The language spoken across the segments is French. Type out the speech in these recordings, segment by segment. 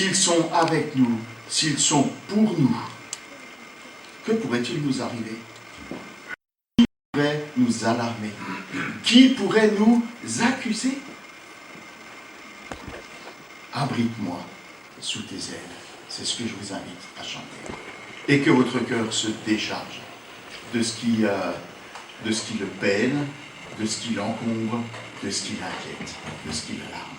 s'ils sont avec nous, s'ils sont pour nous, que pourrait-il nous arriver? Qui pourrait nous alarmer? Qui pourrait nous accuser? Abrite-moi sous tes ailes. C'est ce que je vous invite à chanter. Et que votre cœur se décharge de ce qui le peine, de ce qui l'encombre, de ce qui l'inquiète, de ce qui l'alarme.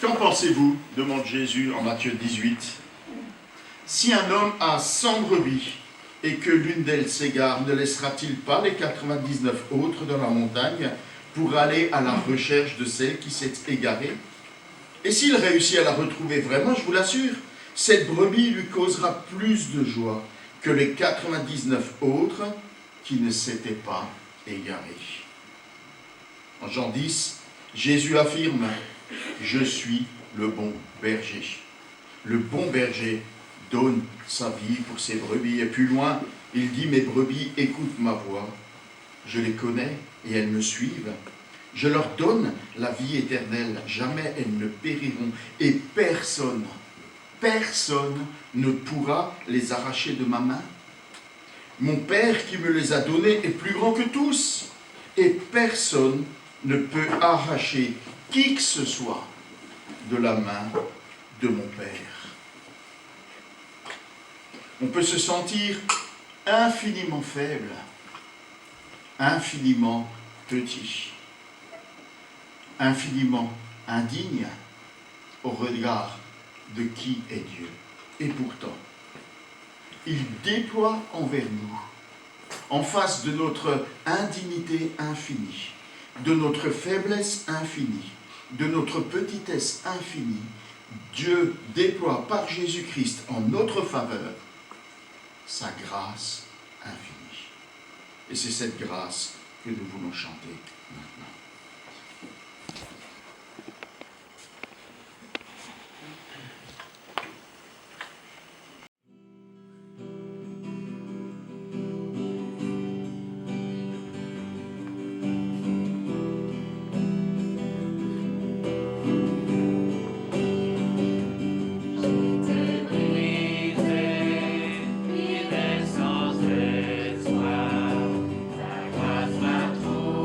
Qu'en pensez-vous, demande Jésus en Matthieu 18. Si un homme a 100 brebis et que l'une d'elles s'égare, ne laissera-t-il pas les 99 autres dans la montagne pour aller à la recherche de celle qui s'est égarée? Et s'il réussit à la retrouver vraiment, je vous l'assure, cette brebis lui causera plus de joie que les 99 autres qui ne s'étaient pas égarés. En Jean 10, Jésus affirme: je suis le bon berger. Le bon berger donne sa vie pour ses brebis. Et plus loin, il dit: mes brebis écoutent ma voix. Je les connais et elles me suivent. Je leur donne la vie éternelle. Jamais elles ne périront. Et personne ne pourra les arracher de ma main. Mon Père qui me les a donnés est plus grand que tous. Et personne ne peut arracher qui que ce soit de la main de mon Père. On peut se sentir infiniment faible, infiniment petit, infiniment indigne au regard de qui est Dieu. Et pourtant, il déploie envers nous, en face de notre indignité infinie, de notre faiblesse infinie, de notre petitesse infinie, Dieu déploie par Jésus-Christ en notre faveur sa grâce infinie. Et c'est cette grâce que nous voulons chanter maintenant. Sans de toi, ta grâce m'a trouvé.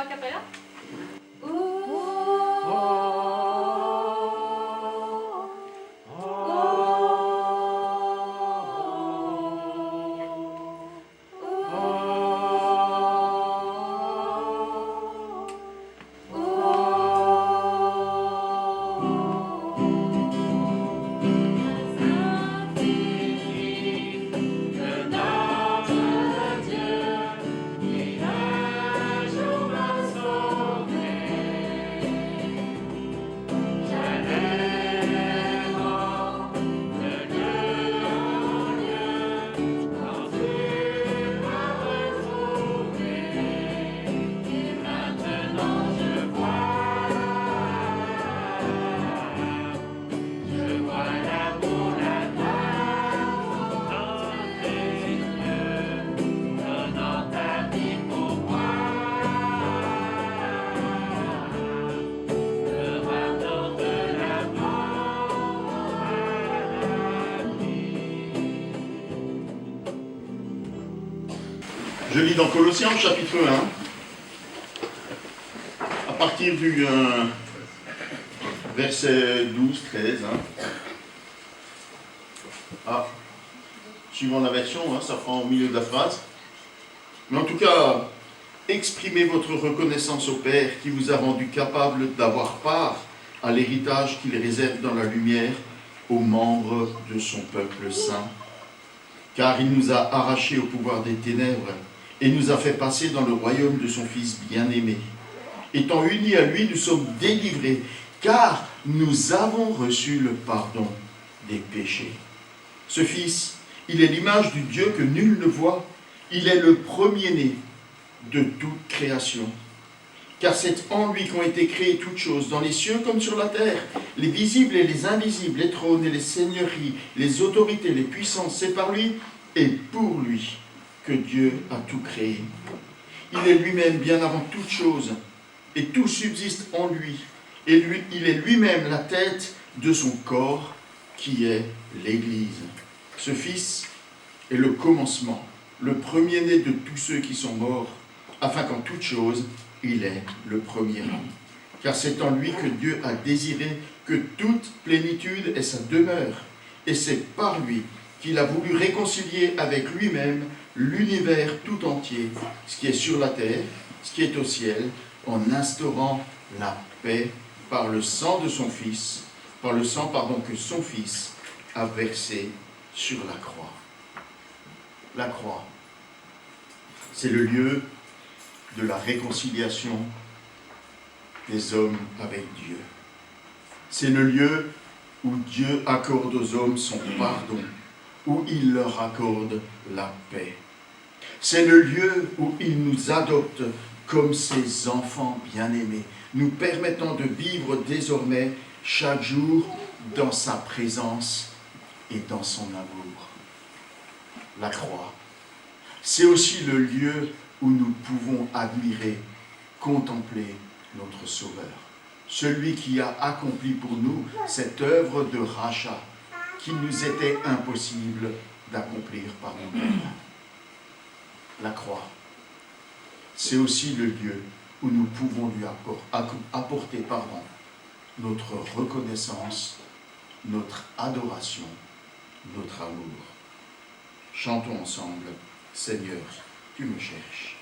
cappella? Je lis dans Colossiens chapitre 1, à partir du verset 12, 13. Suivant la version, ça prend au milieu de la phrase. Mais en tout cas, exprimez votre reconnaissance au Père qui vous a rendu capable d'avoir part à l'héritage qu'il réserve dans la lumière aux membres de son peuple saint. Car il nous a arrachés au pouvoir des ténèbres et nous a fait passer dans le royaume de son Fils bien-aimé. Étant unis à lui, nous sommes délivrés, car nous avons reçu le pardon des péchés. Ce Fils, il est l'image du Dieu que nul ne voit. Il est le premier-né de toute création. Car c'est en lui qu'ont été créées toutes choses, dans les cieux comme sur la terre, les visibles et les invisibles, les trônes et les seigneuries, les autorités, les puissances. C'est par lui et pour lui que Dieu a tout créé. Il est lui-même bien avant toute chose, et tout subsiste en lui. Et lui, il est lui-même la tête de son corps, qui est l'Église. Ce Fils est le commencement, le premier-né de tous ceux qui sont morts, afin qu'en toute chose, il est le premier homme. Car c'est en lui que Dieu a désiré que toute plénitude ait sa demeure, et c'est par lui qu'il a voulu réconcilier avec lui-même l'univers tout entier, ce qui est sur la terre, ce qui est au ciel, en instaurant la paix par le sang de son Fils, par le sang, que son Fils a versé sur la croix. La croix, c'est le lieu de la réconciliation des hommes avec Dieu. C'est le lieu où Dieu accorde aux hommes son pardon, où il leur accorde la paix. C'est le lieu où il nous adopte comme ses enfants bien-aimés, nous permettant de vivre désormais chaque jour dans sa présence et dans son amour. La croix, c'est aussi le lieu où nous pouvons admirer, contempler notre Sauveur, celui qui a accompli pour nous cette œuvre de rachat qu'il nous était impossible d'accomplir par nous-mêmes. La croix, c'est aussi le lieu où nous pouvons lui apporter notre reconnaissance, notre adoration, notre amour. Chantons ensemble, Seigneur, tu me cherches.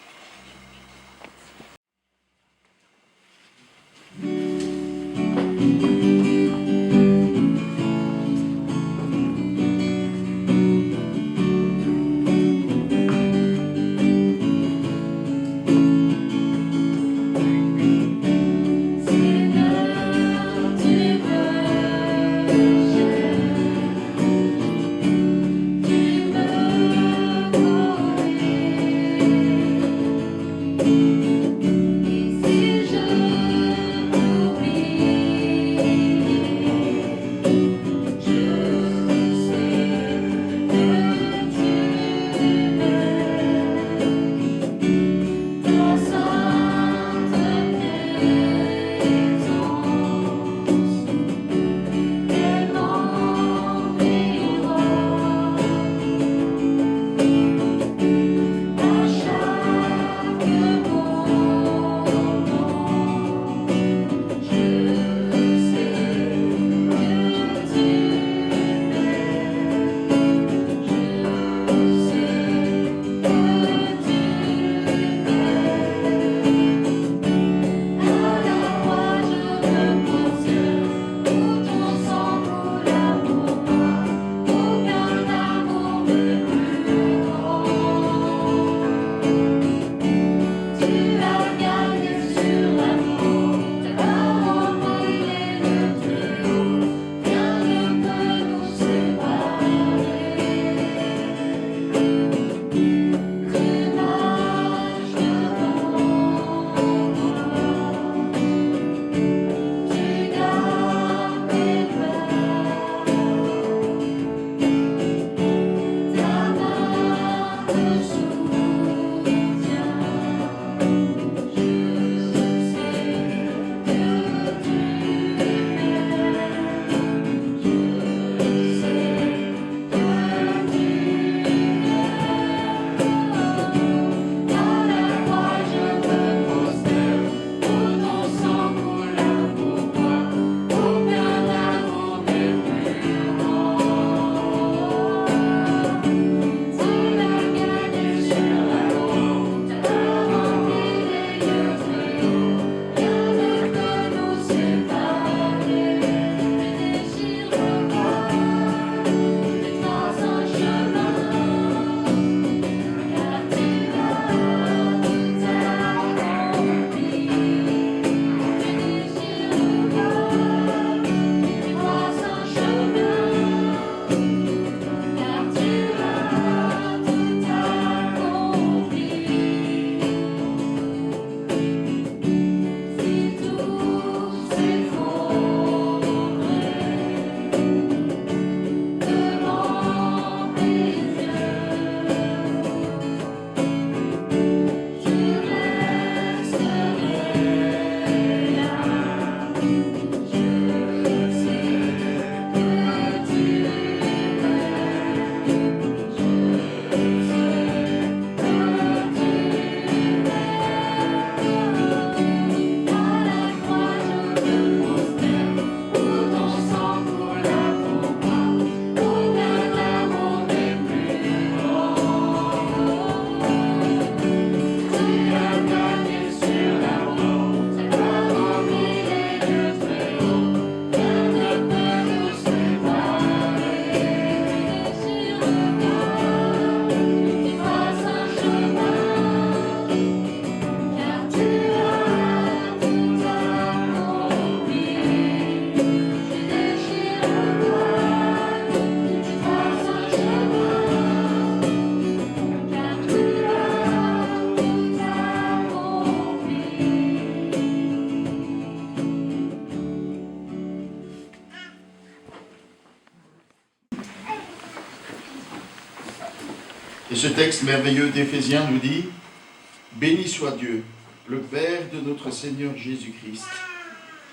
Et ce texte merveilleux d'Éphésiens nous dit « Béni soit Dieu, le Père de notre Seigneur Jésus-Christ,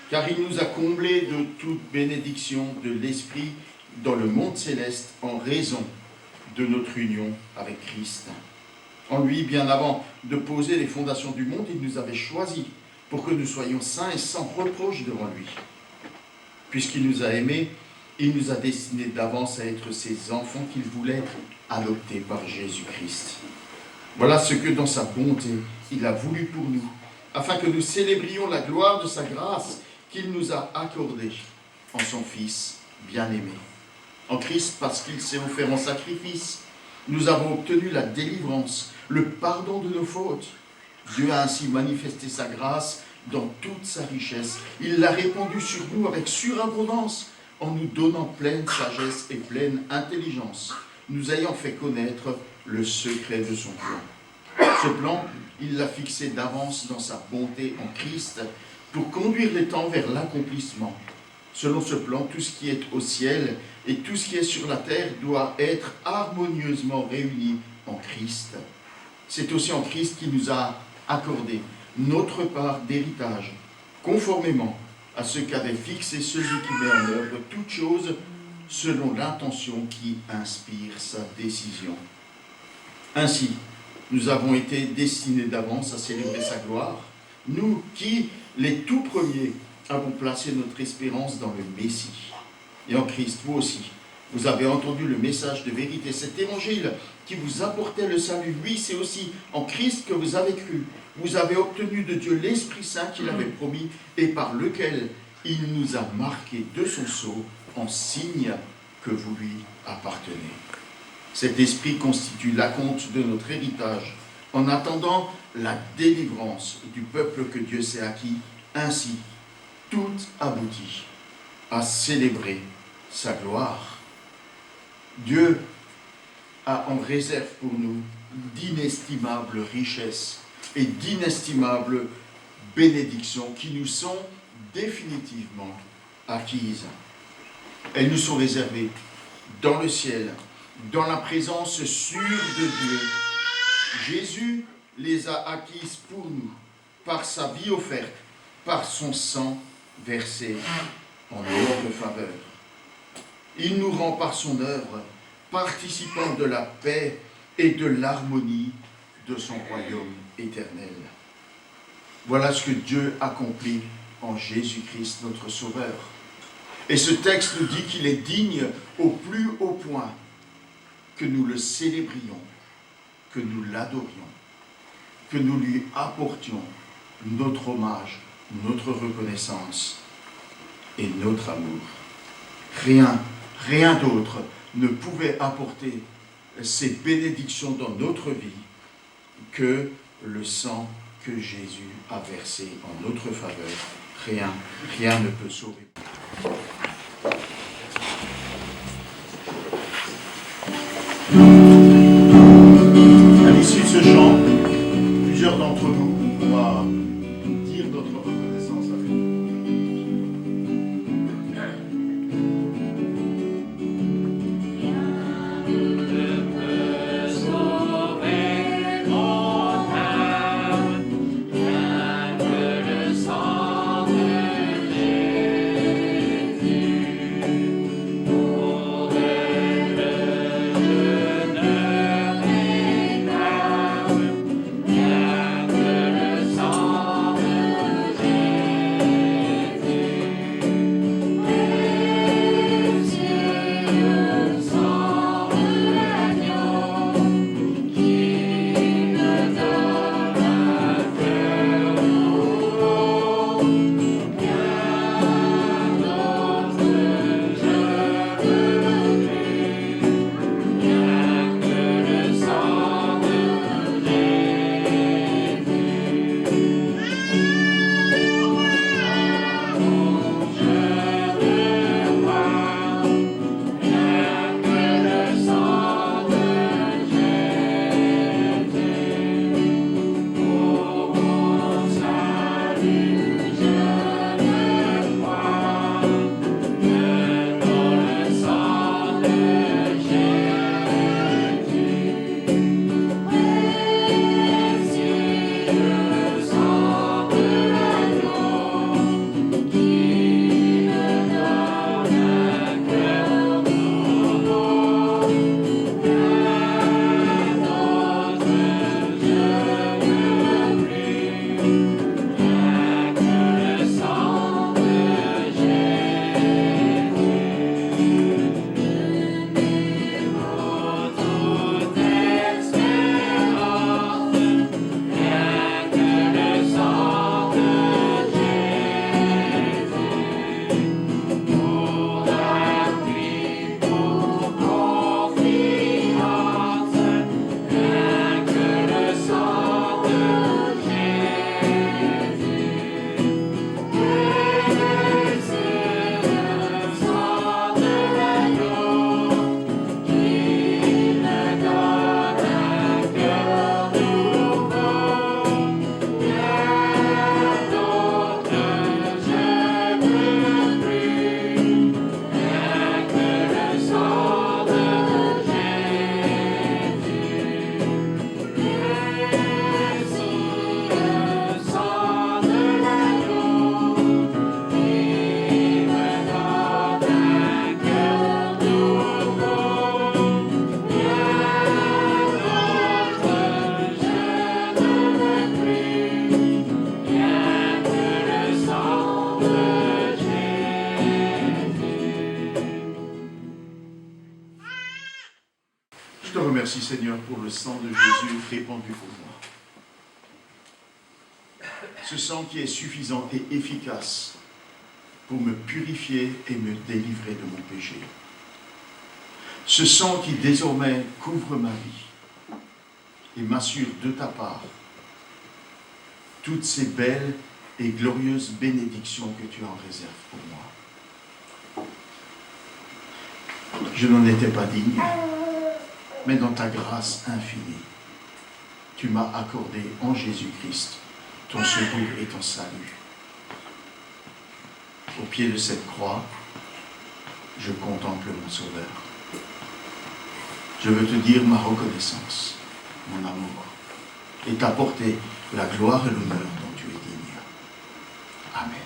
car il nous a comblés de toute bénédiction de l'Esprit dans le monde céleste en raison de notre union avec Christ. En lui, bien avant de poser les fondations du monde, il nous avait choisis pour que nous soyons saints et sans reproche devant lui. Puisqu'il nous a aimés, il nous a destinés d'avance à être ses enfants qu'il voulait adopter par Jésus-Christ. Voilà ce que dans sa bonté, il a voulu pour nous, afin que nous célébrions la gloire de sa grâce qu'il nous a accordée en son Fils bien-aimé. En Christ, parce qu'il s'est offert en sacrifice, nous avons obtenu la délivrance, le pardon de nos fautes. Dieu a ainsi manifesté sa grâce dans toute sa richesse. Il l'a répandue sur nous avec surabondance, en nous donnant pleine sagesse et pleine intelligence, nous ayant fait connaître le secret de son plan. Ce plan, il l'a fixé d'avance dans sa bonté en Christ pour conduire les temps vers l'accomplissement. Selon ce plan, tout ce qui est au ciel et tout ce qui est sur la terre doit être harmonieusement réuni en Christ. C'est aussi en Christ qu'il nous a accordé notre part d'héritage, conformément à ce qu'avait fixé celui qui met en œuvre toutes choses selon l'intention qui inspire sa décision. Ainsi, nous avons été destinés d'avance à célébrer sa gloire, nous qui, les tout premiers, avons placé notre espérance dans le Messie. Et en Christ, vous aussi, vous avez entendu le message de vérité, cet évangile qui vous apportait le salut. Oui, c'est aussi en Christ que vous avez cru. Vous avez obtenu de Dieu l'Esprit Saint qu'il avait promis et par lequel il nous a marqués de son sceau en signe que vous lui appartenez. Cet Esprit constitue l'acompte de notre héritage en attendant la délivrance du peuple que Dieu s'est acquis. Ainsi, tout aboutit à célébrer sa gloire. Dieu a en réserve pour nous d'inestimables richesses et d'inestimables bénédictions qui nous sont définitivement acquises. Elles nous sont réservées dans le ciel, dans la présence sûre de Dieu. Jésus les a acquises pour nous, par sa vie offerte, par son sang versé en notre faveur. Il nous rend par son œuvre participants de la paix et de l'harmonie de son royaume éternel. Voilà ce que Dieu accomplit en Jésus-Christ, notre Sauveur. Et ce texte nous dit qu'il est digne au plus haut point que nous le célébrions, que nous l'adorions, que nous lui apportions notre hommage, notre reconnaissance et notre amour. Rien d'autre ne pouvait apporter ces bénédictions dans notre vie que le sang que Jésus a versé en notre faveur. Rien ne peut sauver. À l'issue de ce chant, plusieurs d'entre nous, on va dire notre reconnaissance à Dieu. te remercie, Seigneur, pour le sang de Jésus répandu pour moi. Ce sang qui est suffisant et efficace pour me purifier et me délivrer de mon péché. Ce sang qui désormais couvre ma vie et m'assure de ta part toutes ces belles et glorieuses bénédictions que tu en réserves pour moi. Je n'en étais pas digne, mais dans ta grâce infinie, tu m'as accordé en Jésus-Christ ton secours et ton salut. Au pied de cette croix, je contemple mon Sauveur. Je veux te dire ma reconnaissance, mon amour, et t'apporter la gloire et l'honneur dont tu es digne. Amen.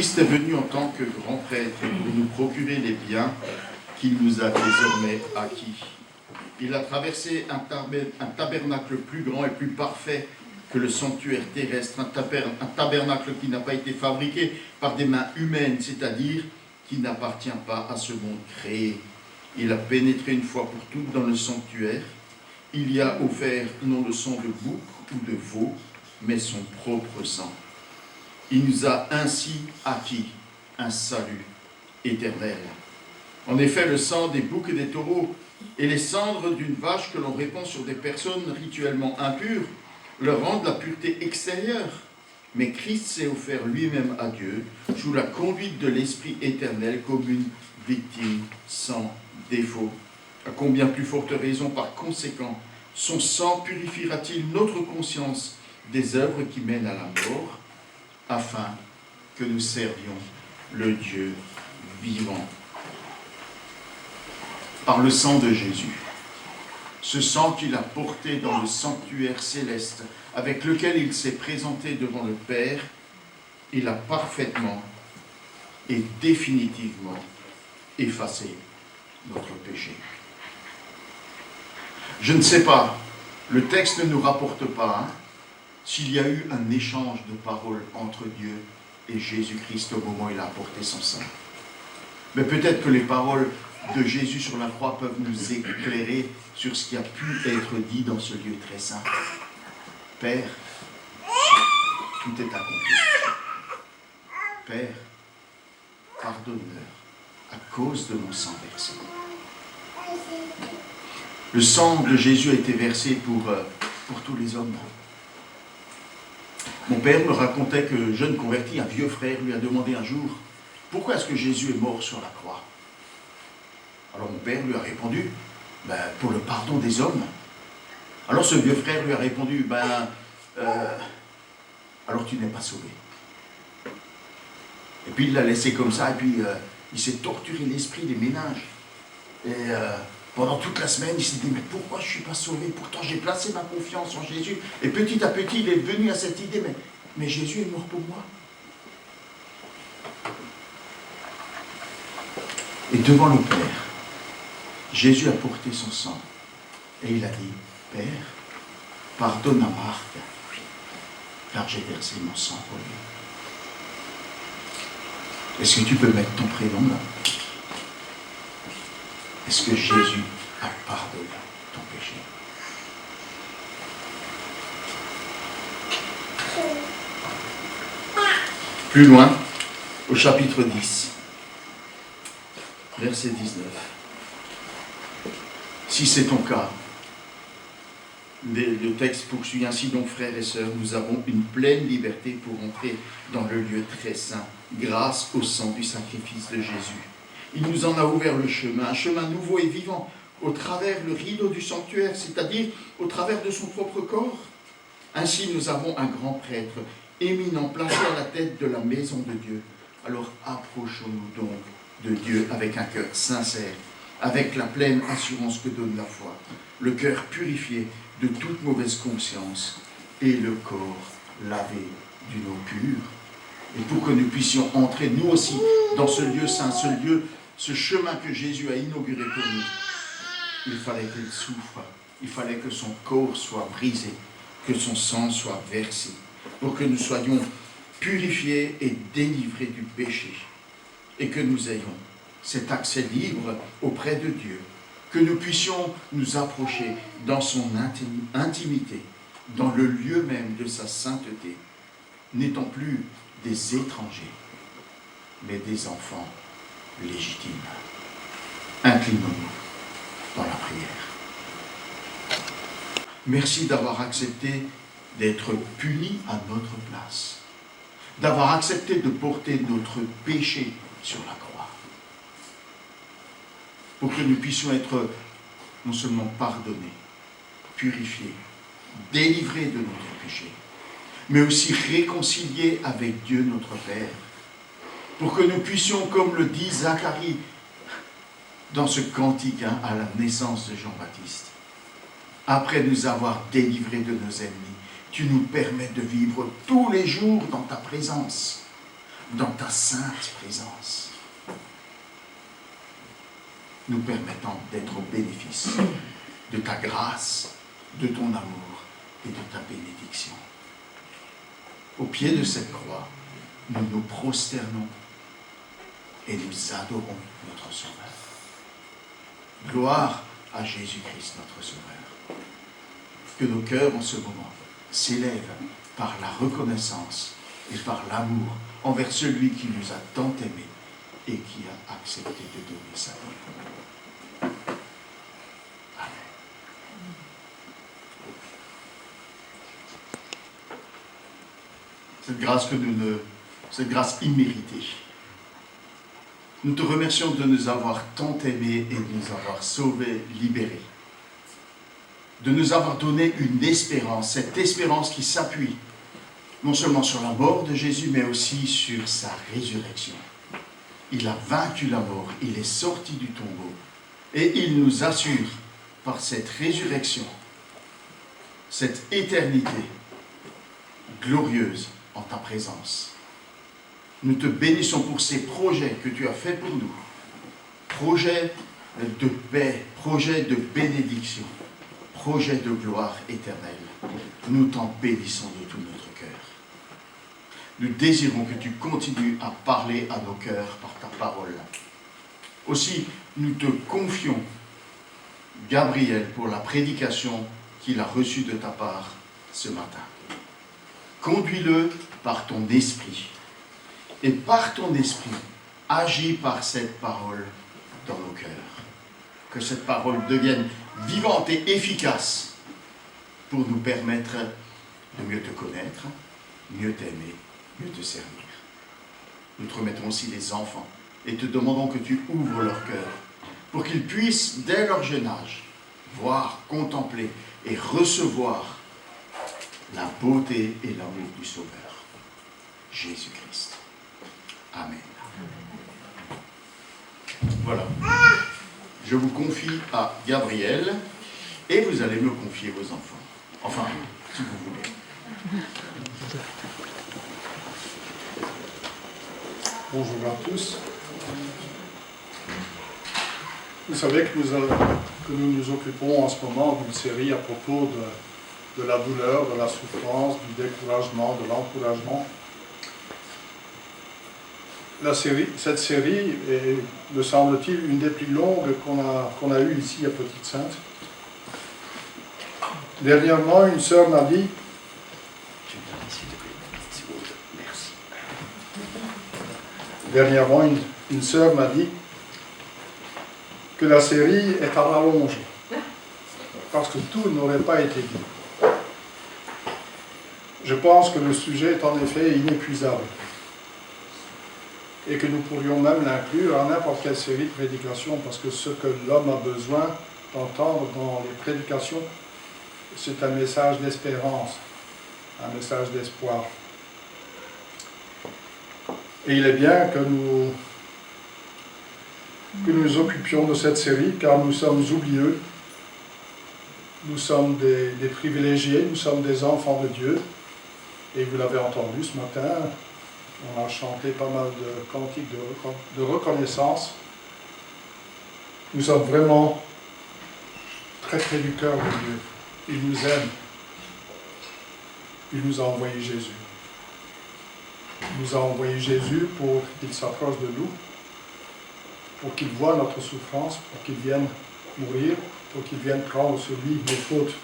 Christ est venu en tant que grand prêtre pour nous procurer les biens qu'il nous a désormais acquis. Il a traversé un tabernacle plus grand et plus parfait que le sanctuaire terrestre, un tabernacle qui n'a pas été fabriqué par des mains humaines, c'est-à-dire qui n'appartient pas à ce monde créé. Il a pénétré une fois pour toutes dans le sanctuaire. Il y a offert non le sang de bouc ou de veau, mais son propre sang. Il nous a ainsi acquis un salut éternel. En effet, le sang des boucs et des taureaux et les cendres d'une vache que l'on répand sur des personnes rituellement impures leur rendent la pureté extérieure. Mais Christ s'est offert lui-même à Dieu sous la conduite de l'Esprit éternel comme une victime sans défaut. À combien plus forte raison, par conséquent, son sang purifiera-t-il notre conscience des œuvres qui mènent à la mort, afin que nous servions le Dieu vivant. Par le sang de Jésus, ce sang qu'il a porté dans le sanctuaire céleste, avec lequel il s'est présenté devant le Père, il a parfaitement et définitivement effacé notre péché. Je ne sais pas, le texte ne nous rapporte pas s'il y a eu un échange de paroles entre Dieu et Jésus-Christ au moment où il a apporté son sang. Mais peut-être que les paroles de Jésus sur la croix peuvent nous éclairer sur ce qui a pu être dit dans ce lieu très saint. Père, tout est accompli. Père, pardonne-leur à cause de mon sang versé. Le sang de Jésus a été versé pour tous les hommes. Mon père me racontait que, jeune converti, un vieux frère lui a demandé un jour « Pourquoi est-ce que Jésus est mort sur la croix ?» Alors mon père lui a répondu « Pour le pardon des hommes. » Alors ce vieux frère lui a répondu « Alors tu n'es pas sauvé. » Et puis il l'a laissé comme ça, et puis il s'est torturé l'esprit des méninges. Et pendant toute la semaine, il s'est dit « Mais pourquoi je ne suis pas sauvé? Pourtant j'ai placé ma confiance en Jésus. » Et petit à petit, il est venu à cette idée « Mais Jésus est mort pour moi. » Et devant le Père, Jésus a porté son sang. Et il a dit « Père, pardonne à Marc, car j'ai versé mon sang pour lui. » Est-ce que tu peux mettre ton prénom là? Est-ce que Jésus a pardonné ton péché? Plus loin, au chapitre 10, verset 19. Si c'est ton cas, le texte poursuit ainsi donc, frères et sœurs, nous avons une pleine liberté pour entrer dans le lieu très saint, grâce au sang du sacrifice de Jésus. Il nous en a ouvert le chemin, un chemin nouveau et vivant, au travers le rideau du sanctuaire, c'est-à-dire au travers de son propre corps. Ainsi, nous avons un grand prêtre, éminent, placé à la tête de la maison de Dieu. Alors approchons-nous donc de Dieu avec un cœur sincère, avec la pleine assurance que donne la foi, le cœur purifié de toute mauvaise conscience et le corps lavé d'une eau pure. Et pour que nous puissions entrer, nous aussi, dans ce lieu saint, ce chemin que Jésus a inauguré pour nous, il fallait qu'il souffre, il fallait que son corps soit brisé, que son sang soit versé, pour que nous soyons purifiés et délivrés du péché, et que nous ayons cet accès libre auprès de Dieu, que nous puissions nous approcher dans son intimité, dans le lieu même de sa sainteté, n'étant plus des étrangers, mais des enfants légitimes. Inclinons-nous dans la prière. Merci d'avoir accepté d'être punis à notre place, d'avoir accepté de porter notre péché sur la croix, pour que nous puissions être non seulement pardonnés, purifiés, délivrés de notre péché, mais aussi réconciliés avec Dieu notre Père, pour que nous puissions, comme le dit Zacharie dans ce cantique à la naissance de Jean-Baptiste, après nous avoir délivrés de nos ennemis, tu nous permets de vivre tous les jours dans ta présence. dans ta sainte présence, nous permettant d'être au bénéfice de ta grâce, de ton amour et de ta bénédiction. Au pied de cette croix, nous nous prosternons et nous adorons notre Sauveur. Gloire à Jésus-Christ, notre Sauveur. Que nos cœurs en ce moment s'élèvent par la reconnaissance et par l'amour envers celui qui nous a tant aimés et qui a accepté de donner sa vie. Amen. Cette grâce imméritée, nous te remercions de nous avoir tant aimés et de nous avoir sauvés, libérés, de nous avoir donné une espérance, cette espérance qui s'appuie non seulement sur la mort de Jésus, mais aussi sur sa résurrection. Il a vaincu la mort, il est sorti du tombeau, et il nous assure par cette résurrection, cette éternité glorieuse en ta présence. Nous te bénissons pour ces projets que tu as faits pour nous, projets de paix, projets de bénédiction, projets de gloire éternelle. Nous t'en bénissons de tout notre cœur. Nous désirons que tu continues à parler à nos cœurs par ta parole. Aussi, nous te confions Gabriel pour la prédication qu'il a reçue de ta part ce matin. Conduis-le par ton esprit. Et par ton esprit, agis par cette parole dans nos cœurs. Que cette parole devienne vivante et efficace pour nous permettre de mieux te connaître, mieux t'aimer, mieux te servir. Nous te remettons aussi les enfants et te demandons que tu ouvres leur cœur pour qu'ils puissent, dès leur jeune âge, voir, contempler et recevoir la beauté et l'amour du Sauveur, Jésus-Christ. Amen. Voilà. Je vous confie à Gabriel et vous allez me confier vos enfants. Enfin, si vous voulez. Bonjour à tous. Vous savez que nous nous occupons en ce moment d'une série à propos de la douleur, de la souffrance, du découragement, de l'encouragement. Cette série est, me semble-t-il, une des plus longues qu'on a eues ici à Petite Sainte. Dernièrement, une sœur m'a dit, une sœur m'a dit que la série est à rallonge, parce que tout n'aurait pas été dit. Je pense que le sujet est en effet inépuisable, et que nous pourrions même l'inclure à n'importe quelle série de prédications, parce que ce que l'homme a besoin d'entendre dans les prédications, c'est un message d'espérance, un message d'espoir. Et il est bien que nous nous occupions de cette série, car nous sommes oublieux, nous sommes des privilégiés, nous sommes des enfants de Dieu, et vous l'avez entendu ce matin, on a chanté pas mal de cantiques de reconnaissance. Nous sommes vraiment très près du cœur de Dieu. Il nous aime. Il nous a envoyé Jésus. Il nous a envoyé Jésus pour qu'il s'approche de nous, pour qu'il voie notre souffrance, pour qu'il vienne mourir, pour qu'il vienne prendre sur lui nos fautes.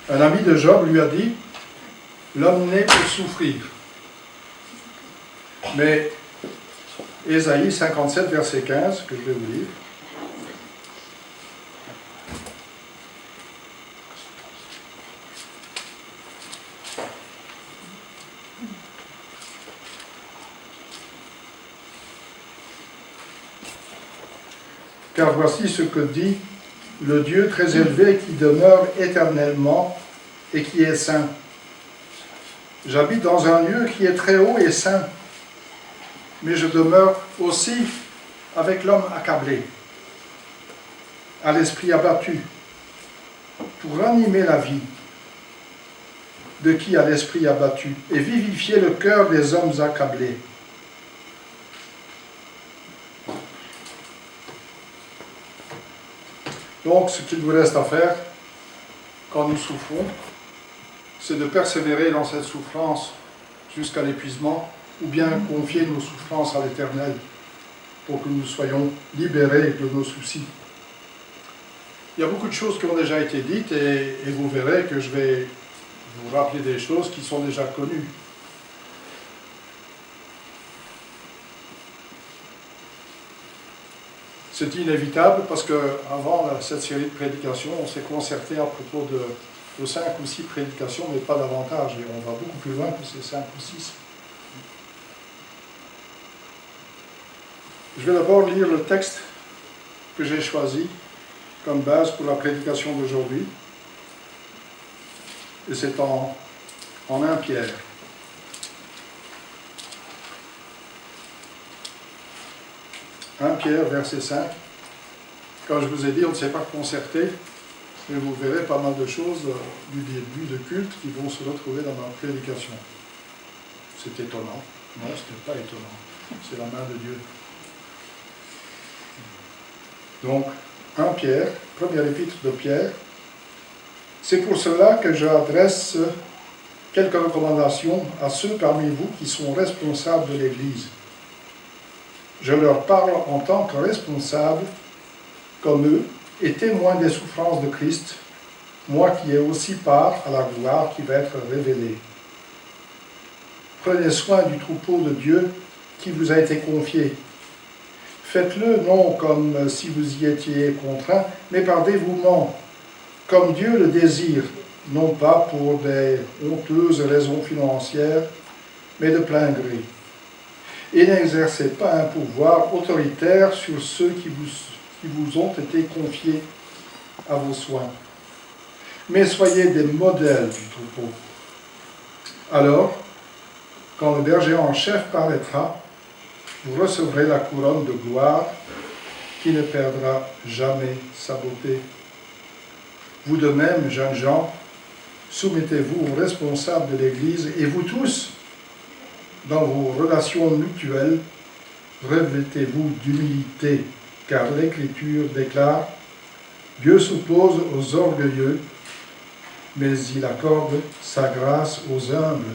Un ami de Job lui a dit, l'homme naît pour souffrir. Mais Ésaïe 57, verset 15, que je vais vous lire. Car voici ce que dit le Dieu très élevé qui demeure éternellement et qui est saint. J'habite dans un lieu qui est très haut et saint, mais je demeure aussi avec l'homme accablé, à l'esprit abattu, pour ranimer la vie. de qui a l'esprit abattu, et vivifiez le cœur des hommes accablés. Donc, ce qu'il vous reste à faire, quand nous souffrons, c'est de persévérer dans cette souffrance jusqu'à l'épuisement, ou bien confier nos souffrances à l'Éternel, pour que nous soyons libérés de nos soucis. Il y a beaucoup de choses qui ont déjà été dites, et vous verrez que je vais vous rappeler des choses qui sont déjà connues. C'est inévitable parce qu'avant cette série de prédications, on s'est concerté à propos de 5 ou 6 prédications, mais pas davantage, et on va beaucoup plus loin que ces 5 ou 6. Je vais d'abord lire le texte que j'ai choisi comme base pour la prédication d'aujourd'hui, et c'est en 1 Pierre. 1 Pierre, verset 5. Quand je vous ai dit, on ne s'est pas concerté, mais vous verrez pas mal de choses du début de culte qui vont se retrouver dans ma prédication. C'est étonnant. Non, ce n'est pas étonnant. C'est la main de Dieu. Donc, 1 Pierre, première épître de Pierre. C'est pour cela que j'adresse quelques recommandations à ceux parmi vous qui sont responsables de l'Église. Je leur parle en tant que responsables, comme eux, et témoins des souffrances de Christ, moi qui ai aussi part à la gloire qui va être révélée. Prenez soin du troupeau de Dieu qui vous a été confié. Faites-le non comme si vous y étiez contraint, mais par dévouement, comme Dieu le désire, non pas pour des honteuses raisons financières, mais de plein gré. Et n'exercez pas un pouvoir autoritaire sur ceux qui vous ont été confiés à vos soins. Mais soyez des modèles du troupeau. Alors, quand le berger en chef paraîtra, vous recevrez la couronne de gloire qui ne perdra jamais sa beauté. Vous de même, jeunes gens, soumettez-vous aux responsables de l'Église, et vous tous, dans vos relations mutuelles, revêtez-vous d'humilité, car l'Écriture déclare « Dieu s'oppose aux orgueilleux, mais il accorde sa grâce aux humbles. »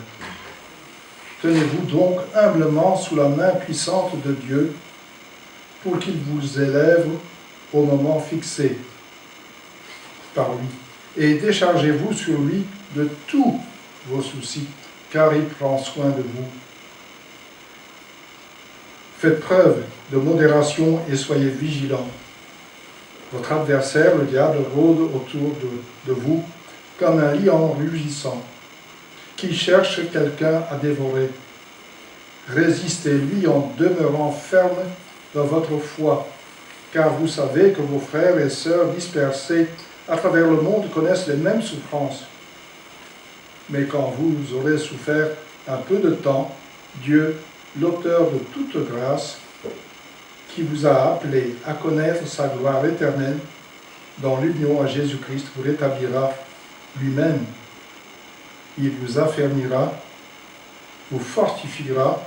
Tenez-vous donc humblement sous la main puissante de Dieu, pour qu'il vous élève au moment fixé par lui, et déchargez-vous sur lui de tous vos soucis, car il prend soin de vous. Faites preuve de modération et soyez vigilants. Votre adversaire, le diable, rôde autour de vous comme un lion rugissant, qui cherche quelqu'un à dévorer. Résistez-lui en demeurant ferme dans votre foi, car vous savez que vos frères et sœurs dispersés à travers le monde connaissent les mêmes souffrances. Mais quand vous aurez souffert un peu de temps, Dieu, l'auteur de toute grâce, qui vous a appelé à connaître sa gloire éternelle dans l'union à Jésus-Christ, vous rétablira lui-même. Il vous affermira, vous fortifiera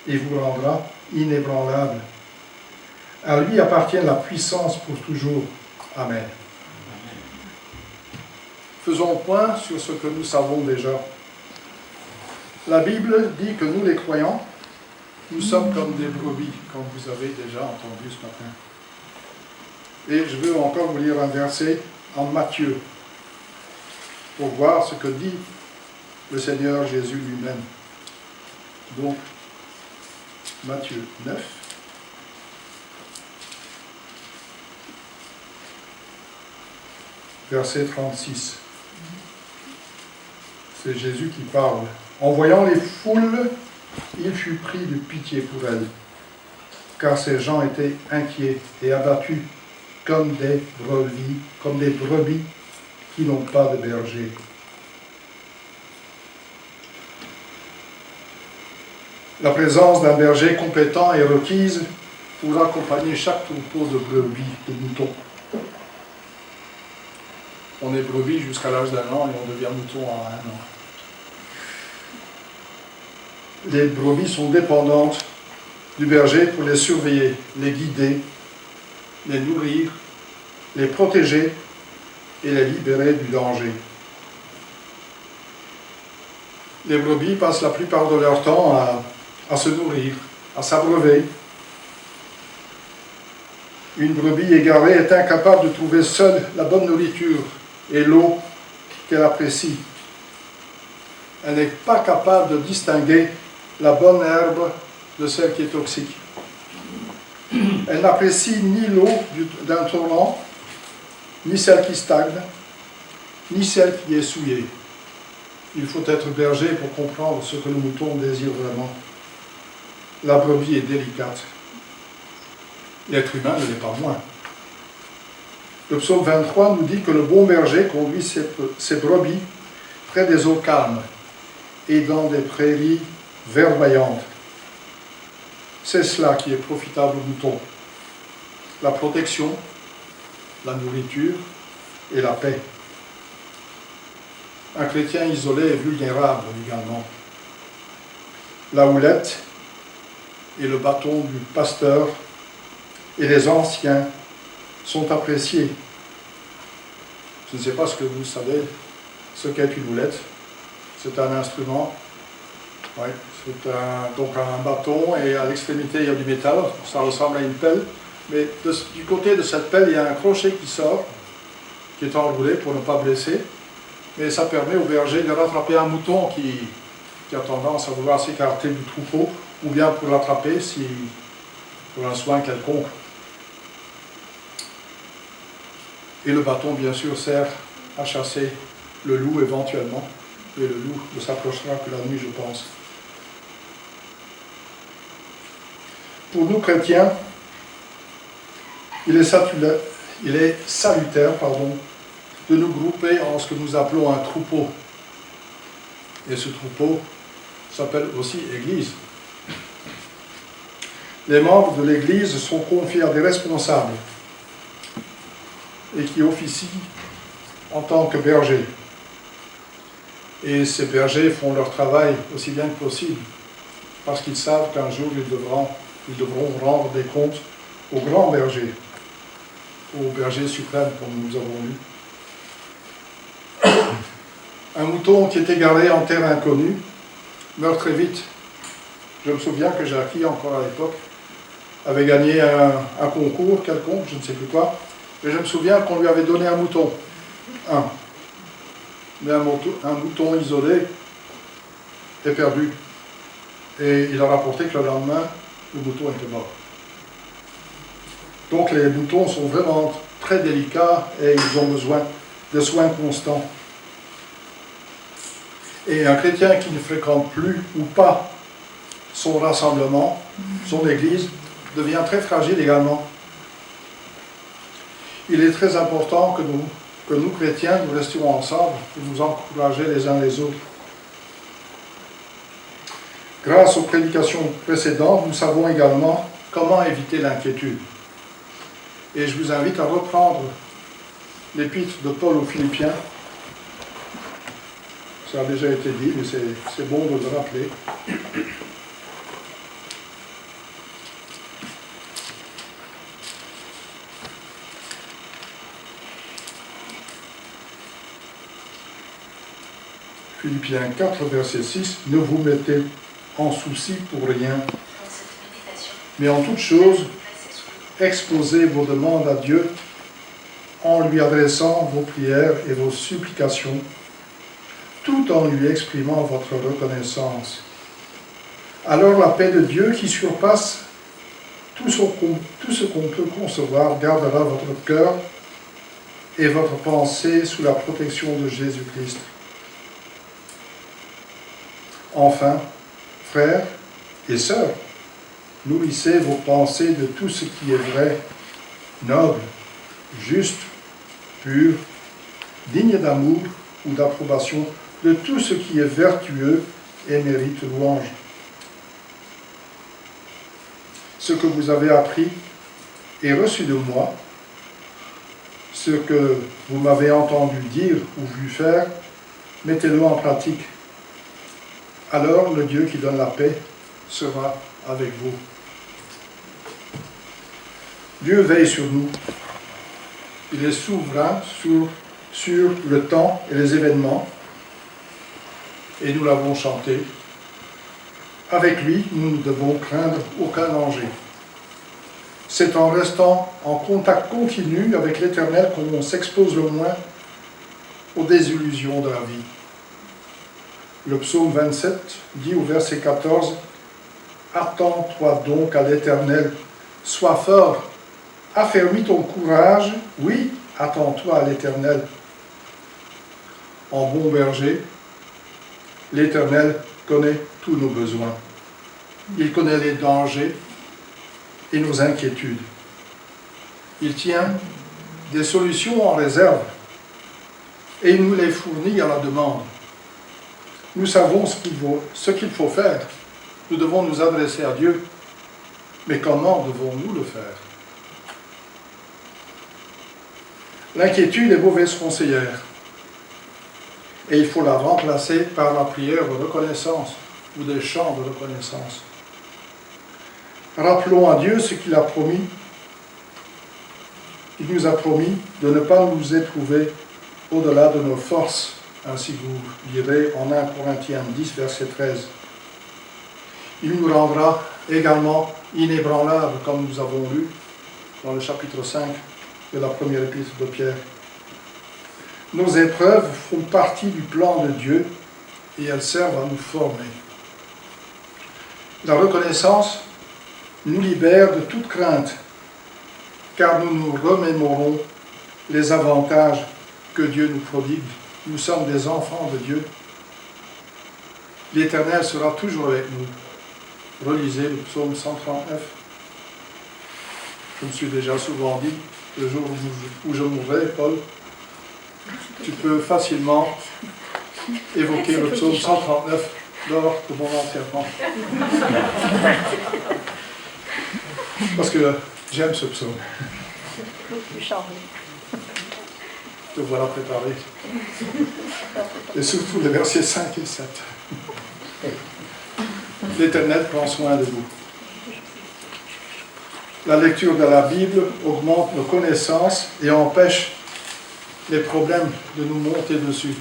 et vous rendra inébranlable. À lui appartient la puissance pour toujours. Amen. Faisons point sur ce que nous savons déjà. La Bible dit que nous, les croyants, nous sommes comme des brebis, comme vous avez déjà entendu ce matin. Et je veux encore vous lire un verset en Matthieu, pour voir ce que dit le Seigneur Jésus lui-même. Donc, Matthieu 9. Verset 36. C'est Jésus qui parle. En voyant les foules, il fut pris de pitié pour elles, car ces gens étaient inquiets et abattus comme des brebis qui n'ont pas de berger. La présence d'un berger compétent est requise pour accompagner chaque troupeau de brebis, de moutons. On est brebis jusqu'à l'âge d'1 an et on devient mouton à 1 an. Les brebis sont dépendantes du berger pour les surveiller, les guider, les nourrir, les protéger et les libérer du danger. Les brebis passent la plupart de leur temps à se nourrir, à s'abreuver. Une brebis égarée est incapable de trouver seule la bonne nourriture et l'eau qu'elle apprécie. Elle n'est pas capable de distinguer la bonne herbe de celle qui est toxique. Elle n'apprécie ni l'eau d'un torrent, ni celle qui stagne, ni celle qui est souillée. Il faut être berger pour comprendre ce que le mouton désire vraiment. La brebis est délicate. L'être humain ne l'est pas moins. Le psaume 23 nous dit que le bon berger conduit ses brebis près des eaux calmes et dans des prairies verdoyantes. C'est cela qui est profitable au mouton. La protection, la nourriture et la paix. Un chrétien isolé est vulnérable également. La houlette et le bâton du pasteur et les anciens sont appréciés. Je ne sais pas ce que vous savez, ce qu'est une houlette. C'est un instrument. Oui, c'est donc un bâton et à l'extrémité il y a du métal, ça ressemble à une pelle. Mais du côté de cette pelle, il y a un crochet qui sort, qui est enroulé pour ne pas blesser. Et ça permet au berger de rattraper un mouton qui a tendance à vouloir s'écarter du troupeau, ou bien pour l'attraper pour un soin quelconque. Et le bâton, bien sûr, sert à chasser le loup éventuellement. Et le loup ne s'approchera que la nuit, je pense. Pour nous chrétiens, il est salutaire de nous grouper en ce que nous appelons un troupeau. Et ce troupeau s'appelle aussi Église. Les membres de l'Église sont confiés à des responsables et qui officient en tant que bergers. Et ces bergers font leur travail aussi bien que possible, parce qu'ils savent qu'un jour ils devront rendre des comptes au grand berger, au berger suprême, comme nous avons lu. Un mouton qui est égaré en terre inconnue meurt très vite. Je me souviens que Jackie, encore à l'époque, avait gagné un concours quelconque, je ne sais plus quoi, et je me souviens qu'on lui avait donné un mouton. Mais un mouton isolé est perdu. Et il a rapporté que le lendemain, le mouton était mort. Donc les moutons sont vraiment très délicats et ils ont besoin de soins constants. Et un chrétien qui ne fréquente plus ou pas son rassemblement, son église, devient très fragile également. Il est très important que nous chrétiens, nous restions ensemble pour nous encourager les uns les autres. Grâce aux prédications précédentes, nous savons également comment éviter l'inquiétude. Et je vous invite à reprendre l'épître de Paul aux Philippiens. Ça a déjà été dit, mais c'est bon de le rappeler. Philippiens 4, verset 6, « Ne vous mettez en souci pour rien, mais en toute chose, exposez vos demandes à Dieu en lui adressant vos prières et vos supplications, tout en lui exprimant votre reconnaissance. Alors la paix de Dieu, qui surpasse tout ce qu'on peut concevoir, gardera votre cœur et votre pensée sous la protection de Jésus-Christ. Enfin, frères et sœurs, nourrissez vos pensées de tout ce qui est vrai, noble, juste, pur, digne d'amour ou d'approbation, de tout ce qui est vertueux et mérite louange. Ce que vous avez appris et reçu de moi, Ce que vous m'avez entendu dire ou vu faire, mettez-le en pratique. Alors le Dieu qui donne la paix sera avec vous. Dieu veille sur nous. Il est souverain sur le temps et les événements. Et nous l'avons chanté. Avec lui, nous ne devons craindre aucun danger. C'est en restant en contact continu avec l'Éternel qu'on s'expose le moins aux désillusions de la vie. Le psaume 27 dit au verset 14 « Attends-toi donc à l'Éternel, sois fort, affermis ton courage, oui, attends-toi à l'Éternel. » En bon berger, l'Éternel connaît tous nos besoins. Il connaît les dangers et nos inquiétudes. Il tient des solutions en réserve et il nous les fournit à la demande. Nous savons ce qu'il faut faire. Nous devons nous adresser à Dieu. Mais comment devons-nous le faire? L'inquiétude est mauvaise conseillère. Et il faut la remplacer par la prière de reconnaissance ou des chants de reconnaissance. Rappelons à Dieu ce qu'il a promis. Il nous a promis de ne pas nous éprouver au-delà de nos forces, ainsi que vous lirez en 1 Corinthiens 10, verset 13. Il nous rendra également inébranlables, comme nous avons lu dans le chapitre 5 de la première épître de Pierre. Nos épreuves font partie du plan de Dieu et elles servent à nous former. La reconnaissance nous libère de toute crainte, car nous nous remémorons les avantages que Dieu nous prodigue. Nous sommes des enfants de Dieu. L'Éternel sera toujours avec nous. Relisez le psaume 139. Je me suis déjà souvent dit, le jour où je mourrai, Paul, tu peux facilement évoquer le psaume 139 lors de mon enterrement. Parce que j'aime ce psaume. Te voilà préparé. Et surtout les versets 5 et 7. L'Éternel prend soin de vous. La lecture de la Bible augmente nos connaissances et empêche les problèmes de nous monter dessus.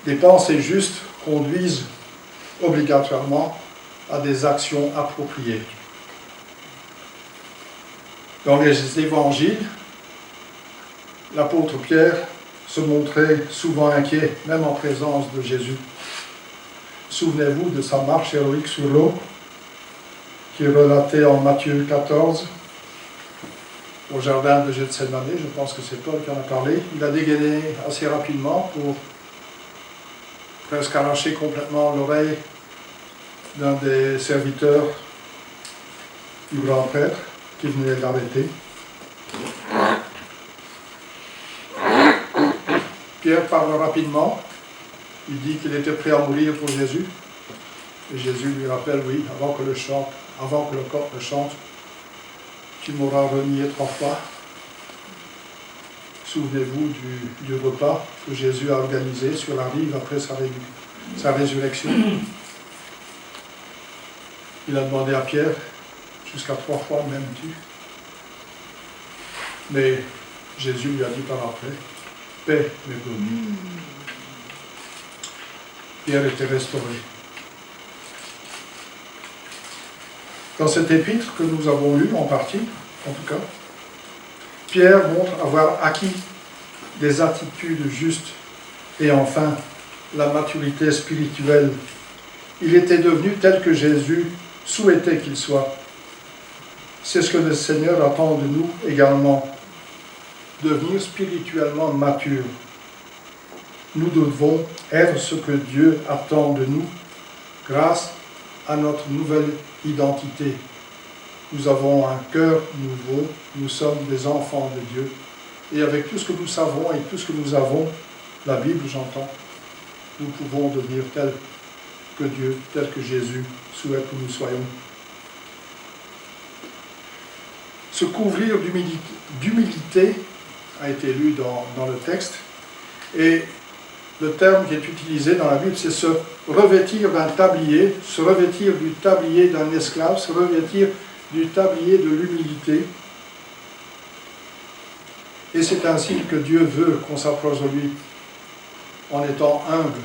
Les pensées justes conduisent obligatoirement à des actions appropriées. Dans les évangiles, l'apôtre Pierre se montrait souvent inquiet, même en présence de Jésus. Souvenez-vous de sa marche héroïque sur l'eau, qui est relatée en Matthieu 14, au jardin de Gethsémani. Je pense que c'est Paul qui en a parlé. Il a dégainé assez rapidement pour presque arracher complètement l'oreille d'un des serviteurs du grand prêtre qui venait l'arrêter. Pierre parle rapidement. Il dit qu'il était prêt à mourir pour Jésus. Et Jésus lui rappelle, oui, avant que le coq ne chante, tu m'auras renié 3 fois. Souvenez-vous du repas que Jésus a organisé sur la rive après sa résurrection. Il a demandé à Pierre, jusqu'à 3 fois m'aimes-tu? Mais Jésus lui a dit par après, paix mes brebis. Pierre était restauré. Dans cet épître que nous avons lu en partie, en tout cas, Pierre montre avoir acquis des attitudes justes et enfin la maturité spirituelle. Il était devenu tel que Jésus souhaitait qu'il soit. C'est ce que le Seigneur attend de nous également, devenir spirituellement mature. Nous devons être ce que Dieu attend de nous grâce à notre nouvelle identité. Nous avons un cœur nouveau, nous sommes des enfants de Dieu. Et avec tout ce que nous savons et tout ce que nous avons, la Bible j'entends, nous pouvons devenir tels que Dieu, tels que Jésus souhaite que nous soyons. Se couvrir d'humilité a été lu dans le texte. Et le terme qui est utilisé dans la Bible, c'est se revêtir d'un tablier, se revêtir du tablier d'un esclave, se revêtir du tablier de l'humilité. Et c'est ainsi que Dieu veut qu'on s'approche de lui, en étant humble,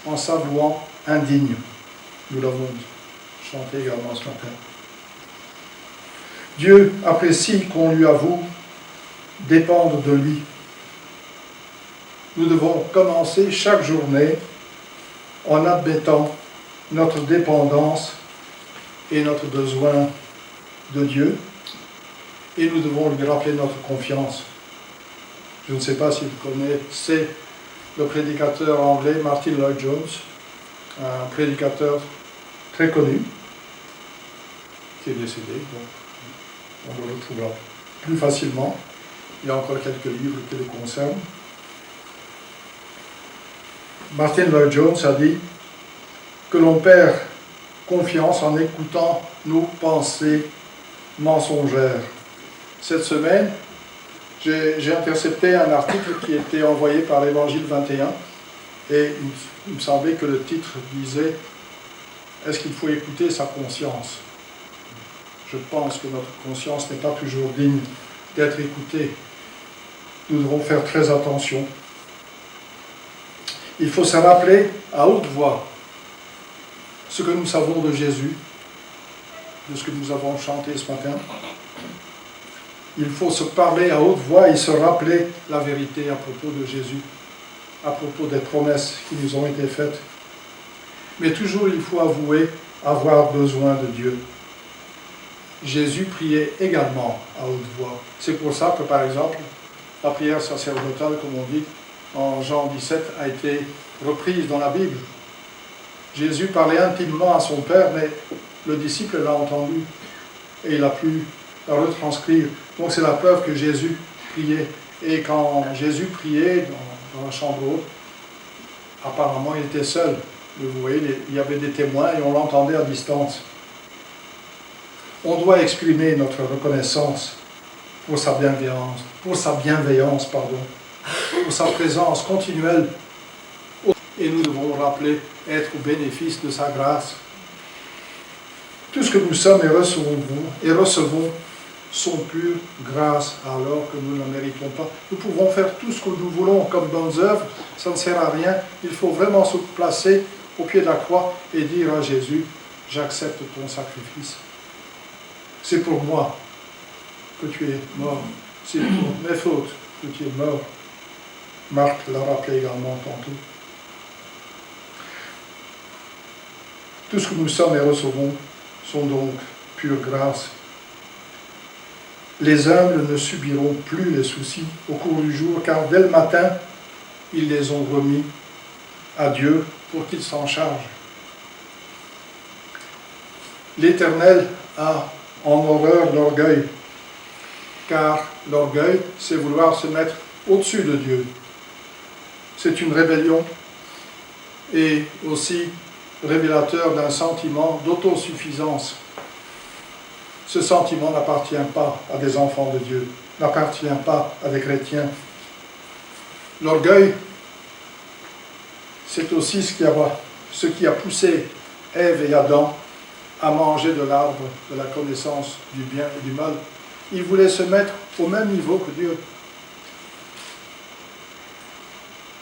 en s'avouant indigne. Nous l'avons chanté également ce matin. Dieu apprécie qu'on lui avoue dépendre de lui. Nous devons commencer chaque journée en admettant notre dépendance et notre besoin de Dieu, et nous devons lui rappeler notre confiance. Je ne sais pas si vous connaissez le prédicateur anglais Martin Lloyd-Jones, un prédicateur très connu, qui est décédé, donc on le retrouvera plus facilement. Il y a encore quelques livres qui le concernent. Martin Lloyd-Jones a dit que l'on perd confiance en écoutant nos pensées mensongères. Cette semaine, j'ai intercepté un article qui était envoyé par l'Évangile 21 et il me semblait que le titre disait « Est-ce qu'il faut écouter sa conscience ?» Je pense que notre conscience n'est pas toujours digne d'être écoutée. Nous devons faire très attention. Il faut se rappeler à haute voix ce que nous savons de Jésus, de ce que nous avons chanté ce matin. Il faut se parler à haute voix et se rappeler la vérité à propos de Jésus, à propos des promesses qui nous ont été faites. Mais toujours il faut avouer avoir besoin de Dieu. Jésus priait également à haute voix. C'est pour ça que, par exemple, la prière sacerdotale, comme on dit, en Jean 17, a été reprise dans la Bible. Jésus parlait intimement à son Père, mais le disciple l'a entendu et il a pu la retranscrire. Donc c'est la preuve que Jésus priait. Et quand Jésus priait dans la chambre haute, apparemment il était seul. Vous voyez, il y avait des témoins et on l'entendait à distance. On doit exprimer notre reconnaissance pour sa bienveillance, pour sa présence continuelle. Et nous devons rappeler être au bénéfice de sa grâce. Tout ce que nous sommes et recevons sont pure grâce alors que nous ne méritons pas. Nous pouvons faire tout ce que nous voulons comme bonnes œuvres, ça ne sert à rien. Il faut vraiment se placer au pied de la croix et dire à Jésus, j'accepte ton sacrifice. C'est pour moi que tu es mort. C'est pour mes fautes que tu es mort. Marc l'a rappelé également tantôt. Tout ce que nous sommes et recevons sont donc pure grâce. Les humbles ne subiront plus les soucis au cours du jour, car dès le matin, ils les ont remis à Dieu pour qu'il s'en charge. L'Éternel a en horreur l'orgueil, car l'orgueil, c'est vouloir se mettre au-dessus de Dieu. C'est une rébellion et aussi révélateur d'un sentiment d'autosuffisance. Ce sentiment n'appartient pas à des enfants de Dieu, n'appartient pas à des chrétiens. L'orgueil, c'est aussi ce qui a poussé Ève et Adam à manger de l'arbre de la connaissance du bien et du mal. Ils voulaient se mettre au même niveau que Dieu.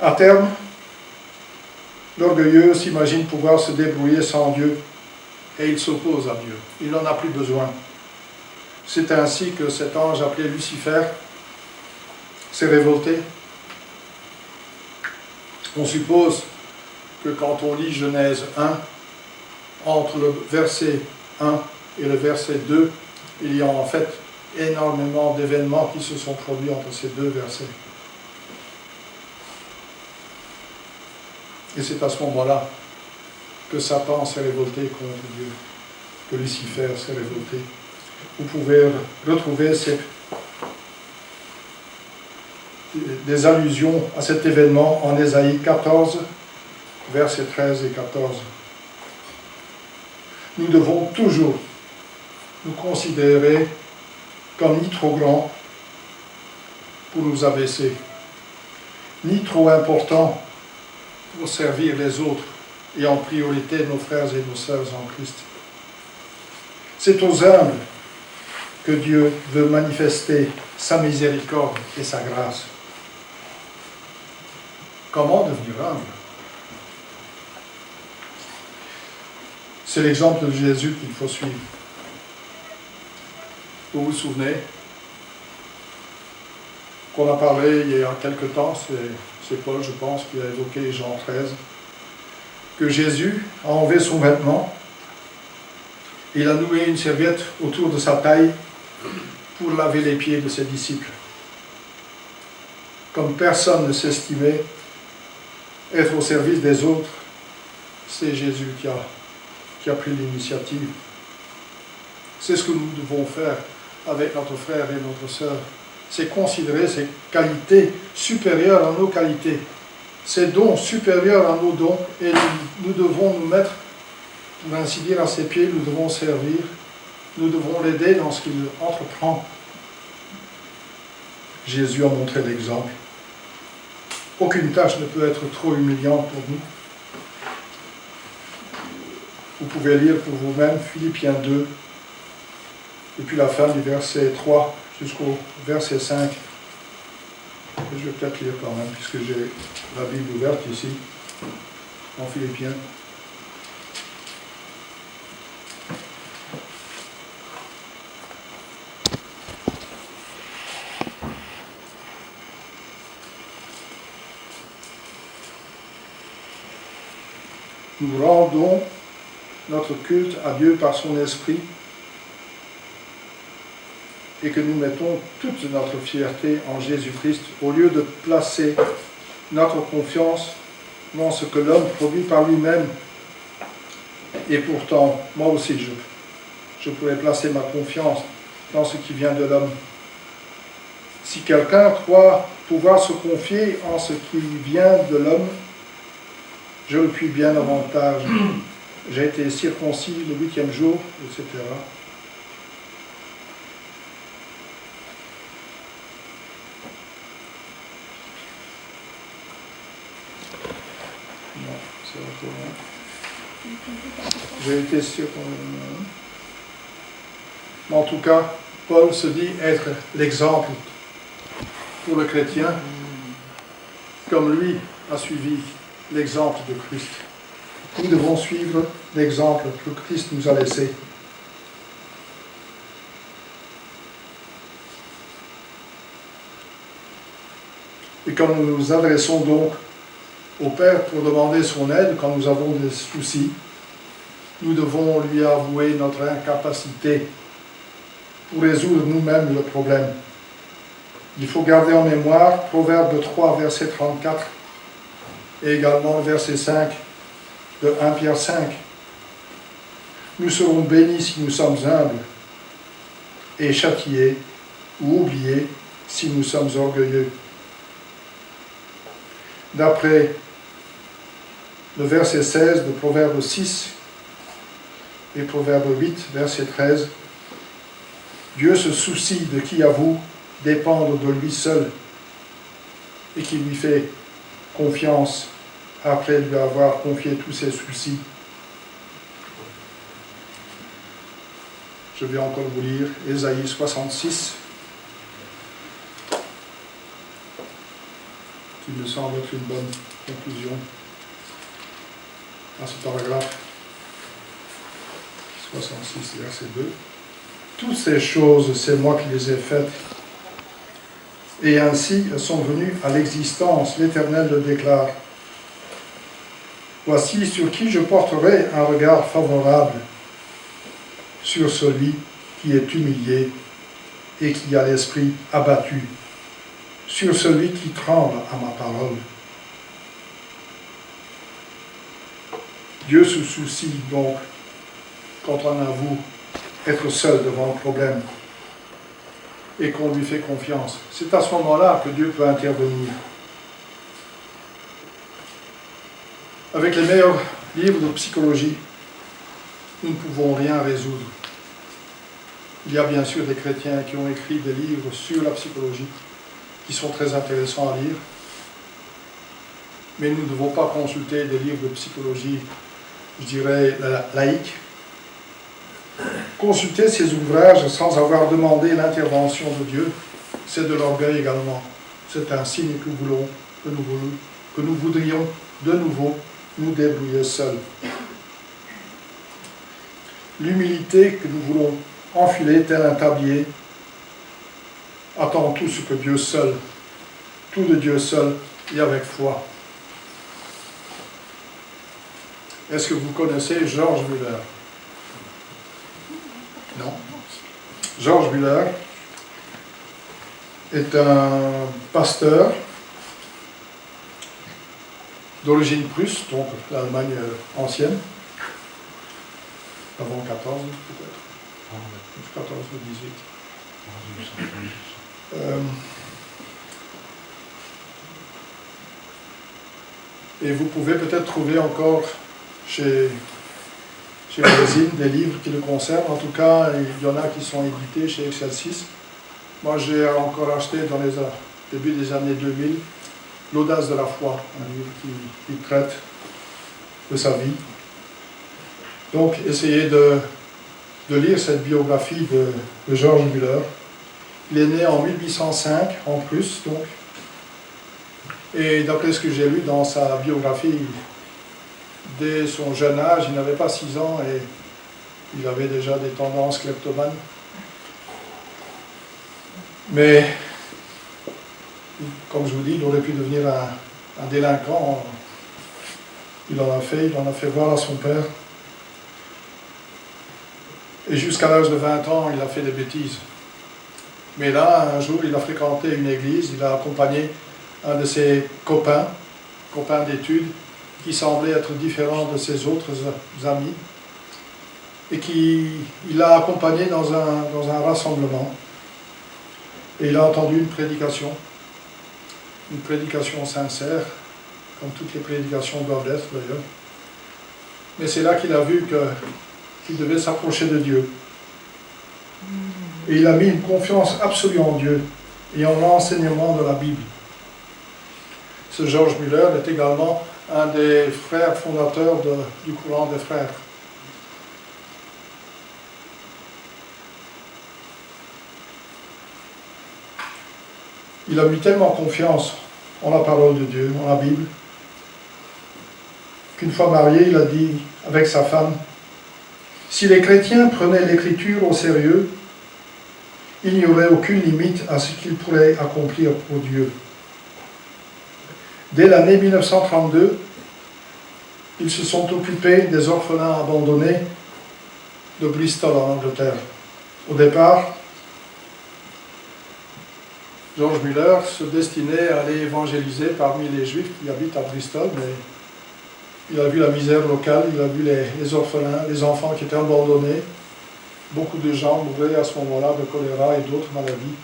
À terme, l'orgueilleux s'imagine pouvoir se débrouiller sans Dieu et il s'oppose à Dieu. Il n'en a plus besoin. C'est ainsi que cet ange appelé Lucifer s'est révolté. On suppose que quand on lit Genèse 1, entre le verset 1 et le verset 2, il y a en fait énormément d'événements qui se sont produits entre ces deux versets. Et c'est à ce moment-là que Satan s'est révolté contre Dieu, que Lucifer s'est révolté. Vous pouvez retrouver des allusions à cet événement en Ésaïe 14, versets 13 et 14. Nous devons toujours nous considérer comme ni trop grand pour nous abaisser, ni trop important pour servir les autres et en priorité nos frères et nos sœurs en Christ. C'est aux humbles que Dieu veut manifester sa miséricorde et sa grâce. Comment devenir humble? C'est l'exemple de Jésus qu'il faut suivre. Vous vous souvenez qu'on a parlé il y a quelque temps, c'est Paul, je pense, qui a évoqué Jean 13, que Jésus a enlevé son vêtement, il a noué une serviette autour de sa taille pour laver les pieds de ses disciples. Comme personne ne s'estimait être au service des autres, c'est Jésus qui a pris l'initiative. C'est ce que nous devons faire avec notre frère et notre sœur. C'est considérer ses qualités supérieures à nos qualités, ses dons supérieurs à nos dons, et nous devons nous mettre, pour ainsi dire, à ses pieds, nous devons servir, nous devons l'aider dans ce qu'il entreprend. Jésus a montré l'exemple. Aucune tâche ne peut être trop humiliante pour nous. Vous pouvez lire pour vous-même Philippiens 2, et puis la fin du verset 3 jusqu'au verset 5. Et je vais peut-être lire quand même, puisque j'ai la Bible ouverte ici, en Philippiens. Nous rendons notre culte à Dieu par son esprit et que nous mettons toute notre fierté en Jésus-Christ au lieu de placer notre confiance dans ce que l'homme produit par lui-même. Et pourtant, moi aussi, je pourrais placer ma confiance dans ce qui vient de l'homme. Si quelqu'un croit pouvoir se confier en ce qui vient de l'homme, je le puis bien davantage. J'ai été circoncis le 8e jour, etc. Non, c'est autre chose. J'ai été circoncis. Mais en tout cas, Paul se dit être l'exemple pour le chrétien, comme lui a suivi l'exemple de Christ. Nous devons suivre l'exemple que Christ nous a laissé. Et quand nous nous adressons donc au Père pour demander son aide, quand nous avons des soucis, nous devons lui avouer notre incapacité pour résoudre nous-mêmes le problème. Il faut garder en mémoire Proverbe 3, verset 34, et également le verset 5 de 1 Pierre 5. Nous serons bénis si nous sommes humbles, et châtiés ou oubliés si nous sommes orgueilleux. D'après le verset 16 de Proverbe 6 et Proverbe 8, verset 13, Dieu se soucie de qui avoue dépendre de lui seul et qui lui fait confiance après lui avoir confié tous ses soucis. Je vais encore vous lire Ésaïe 66, qui me semble être une bonne conclusion à ce paragraphe 66, verset 2. Toutes ces choses, c'est moi qui les ai faites, et ainsi elles sont venues à l'existence. L'Éternel le déclare. Voici sur qui je porterai un regard favorable, sur celui qui est humilié et qui a l'esprit abattu, sur celui qui tremble à ma parole. Dieu se soucie donc, quand on avoue être seul devant le problème et qu'on lui fait confiance. C'est à ce moment-là que Dieu peut intervenir. Avec les meilleurs livres de psychologie, nous ne pouvons rien résoudre. Il y a bien sûr des chrétiens qui ont écrit des livres sur la psychologie, qui sont très intéressants à lire. Mais nous ne devons pas consulter des livres de psychologie, je dirais, laïques. Consulter ces ouvrages sans avoir demandé l'intervention de Dieu, c'est de l'orgueil également. C'est un signe que nous voudrions de nouveau nous débrouiller seuls. L'humilité que nous voulons enfiler tel un tablier attend tout ce que Dieu seul, tout de Dieu seul et avec foi. Est-ce que vous connaissez George Muller? Non. George Muller est un pasteur d'origine prusse, donc l'Allemagne ancienne, avant 14 peut-être, 14 ou 18. Et vous pouvez peut-être trouver encore chez Résine des livres qui le concernent. En tout cas, il y en a qui sont édités chez Excelsis. Moi, j'ai encore acheté dans les début des années 2000 L'audace de la foi, un livre qui traite de sa vie. Donc, essayez de lire cette biographie de George Muller. Il est né en 1805, en Prusse, donc. Et d'après ce que j'ai lu dans sa biographie, dès son jeune âge, il n'avait pas 6 ans et il avait déjà des tendances kleptomanes. Mais, comme je vous dis, il aurait pu devenir un délinquant. Il en a fait voir à son père. Et jusqu'à l'âge de 20 ans, il a fait des bêtises. Mais là, un jour, il a fréquenté une église, il a accompagné un de ses copains d'études, qui semblait être différent de ses autres amis, et il l'a accompagné dans un rassemblement. Et il a entendu une prédication sincère, comme toutes les prédications doivent l'être d'ailleurs. Mais c'est là qu'il a vu qu'il devait s'approcher de Dieu. Et il a mis une confiance absolue en Dieu et en l'enseignement de la Bible. Ce George Muller est également un des frères fondateurs du courant des frères. Il a mis tellement confiance en la parole de Dieu, en la Bible, qu'une fois marié, il a dit avec sa femme, « Si les chrétiens prenaient l'écriture au sérieux, il n'y aurait aucune limite à ce qu'ils pourraient accomplir pour Dieu. » Dès l'année 1932, ils se sont occupés des orphelins abandonnés de Bristol en Angleterre. Au départ, George Muller se destinait à aller évangéliser parmi les Juifs qui habitent à Bristol, mais il a vu la misère locale, il a vu les orphelins, les enfants qui étaient abandonnés. Beaucoup de gens mouraient à ce moment-là de choléra et d'autres maladies.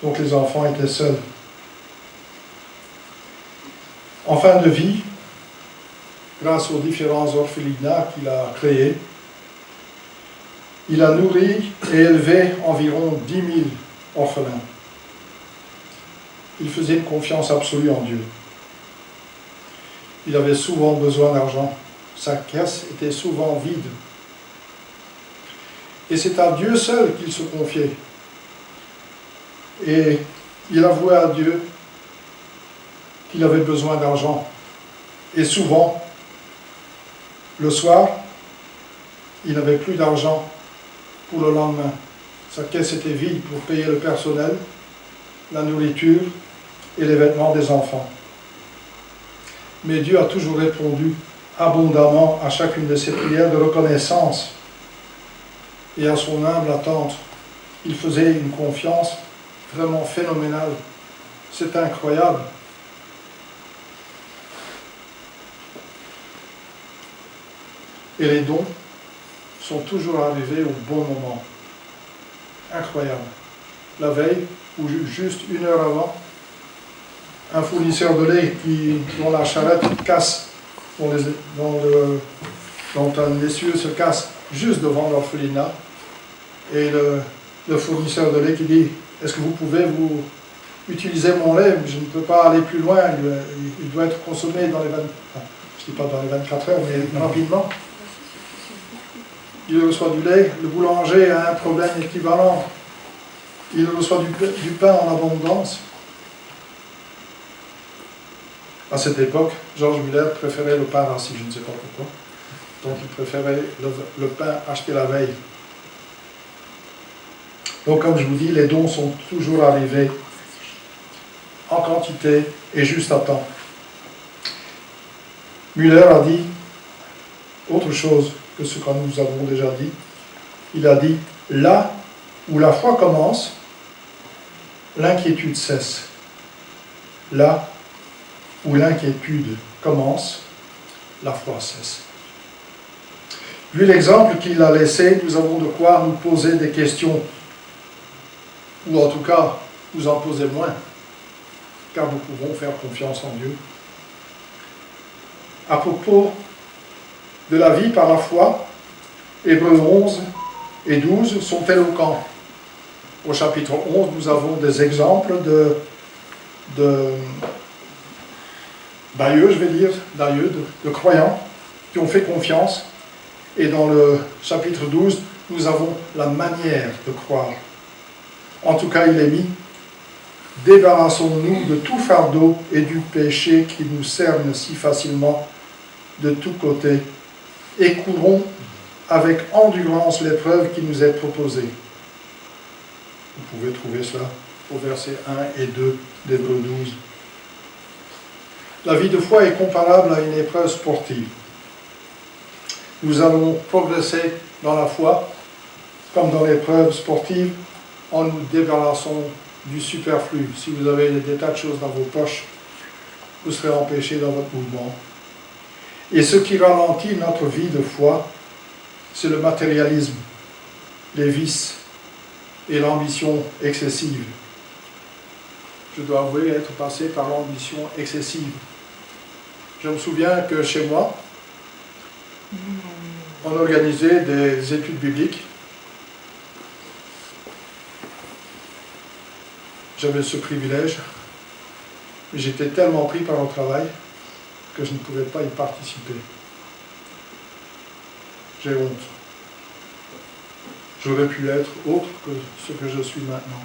Donc les enfants étaient seuls. En fin de vie, grâce aux différents orphelinats qu'il a créés, il a nourri et élevé environ 10 000 orphelins. Il faisait une confiance absolue en Dieu. Il avait souvent besoin d'argent. Sa caisse était souvent vide. Et c'est à Dieu seul qu'il se confiait. Et il avouait à Dieu qu'il avait besoin d'argent. Et souvent, le soir, il n'avait plus d'argent pour le lendemain. Sa caisse était vide pour payer le personnel, la nourriture et les vêtements des enfants. Mais Dieu a toujours répondu abondamment à chacune de ses prières de reconnaissance et à son humble attente. Il faisait une confiance vraiment phénoménale. C'est incroyable. Et les dons sont toujours arrivés au bon moment. Incroyable. La veille, ou juste 1 heure avant, un fournisseur de lait dont la charrette casse, dont un essieu se casse juste devant l'orphelinat, Et le fournisseur de lait qui dit, est-ce que vous pouvez vous utiliser mon lait? Je ne peux pas aller plus loin, il doit être consommé dans les 20, enfin, je ne dis pas dans les 24 heures, mais rapidement. Il reçoit du lait, le boulanger a un problème équivalent. Il reçoit du pain en abondance. À cette époque, George Muller préférait le pain rassis, je ne sais pas pourquoi. Donc il préférait le pain acheté la veille. Donc comme je vous dis, les dons sont toujours arrivés en quantité et juste à temps. Muller a dit autre chose que ce que nous avons déjà dit. Il a dit, là où la foi commence, l'inquiétude cesse. Là où l'inquiétude commence, la foi cesse. Vu l'exemple qu'il a laissé, nous avons de quoi nous poser des questions, ou en tout cas, nous en poser moins, car nous pouvons faire confiance en Dieu. À propos de la vie par la foi, Hébreux 11 et 12 sont éloquents. Au chapitre 11, nous avons des exemples d'aïeux, je vais dire, de croyants qui ont fait confiance. Et dans le chapitre 12, nous avons la manière de croire. En tout cas, il est mis, débarrassons-nous de tout fardeau et du péché qui nous cerne si facilement de tous côtés, et courons avec endurance l'épreuve qui nous est proposée. Vous pouvez trouver cela au verset 1 et 2 d'Hébreux 12. La vie de foi est comparable à une épreuve sportive. Nous allons progresser dans la foi, comme dans l'épreuve sportive, en nous débarrassant du superflu. Si vous avez des tas de choses dans vos poches, vous serez empêché dans votre mouvement. Et ce qui ralentit notre vie de foi, c'est le matérialisme, les vices et l'ambition excessive. Je dois avouer être passé par l'ambition excessive. Je me souviens que chez moi, on organisait des études bibliques. J'avais ce privilège, mais j'étais tellement pris par le travail que je ne pouvais pas y participer. J'ai honte. J'aurais pu être autre que ce que je suis maintenant.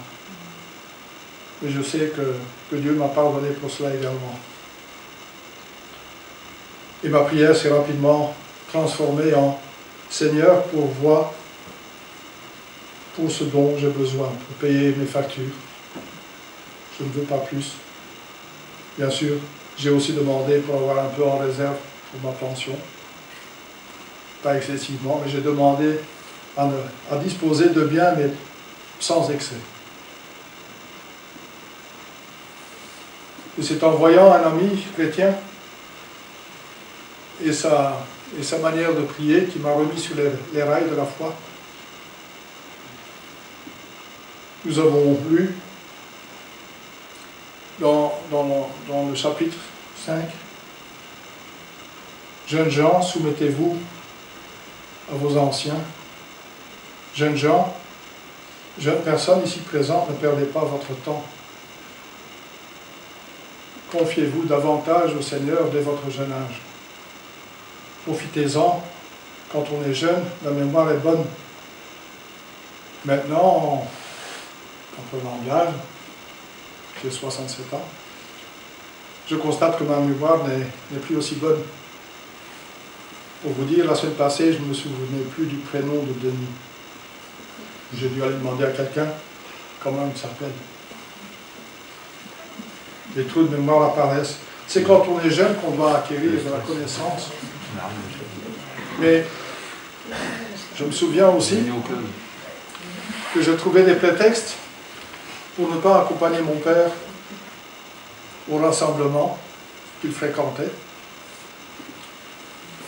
Mais je sais que Dieu m'a pardonné pour cela également. Et ma prière s'est rapidement transformée en Seigneur, pourvois pour ce dont j'ai besoin, pour payer mes factures. Je ne veux pas plus. Bien sûr, j'ai aussi demandé pour avoir un peu en réserve pour ma pension. Pas excessivement, mais j'ai demandé à disposer de biens, mais sans excès. Et c'est en voyant un ami chrétien et sa manière de prier qui m'a remis sur les rails de la foi. Nous avons lu dans le chapitre 5, jeunes gens, soumettez-vous à vos anciens. Jeunes gens, jeunes personnes ici présentes, ne perdez pas votre temps. Confiez-vous davantage au Seigneur dès votre jeune âge. Profitez-en quand on est jeune, la mémoire est bonne. Maintenant, en prenant de l'âge, j'ai 67 ans, je constate que ma mémoire n'est plus aussi bonne. Pour vous dire, la semaine passée, je ne me souvenais plus du prénom de Denis. J'ai dû aller demander à quelqu'un comment il s'appelle. Les trous de mémoire apparaissent. C'est quand on est jeune qu'on doit acquérir de la connaissance. Mais je me souviens aussi que je trouvais des prétextes pour ne pas accompagner mon père au rassemblement qu'il fréquentait.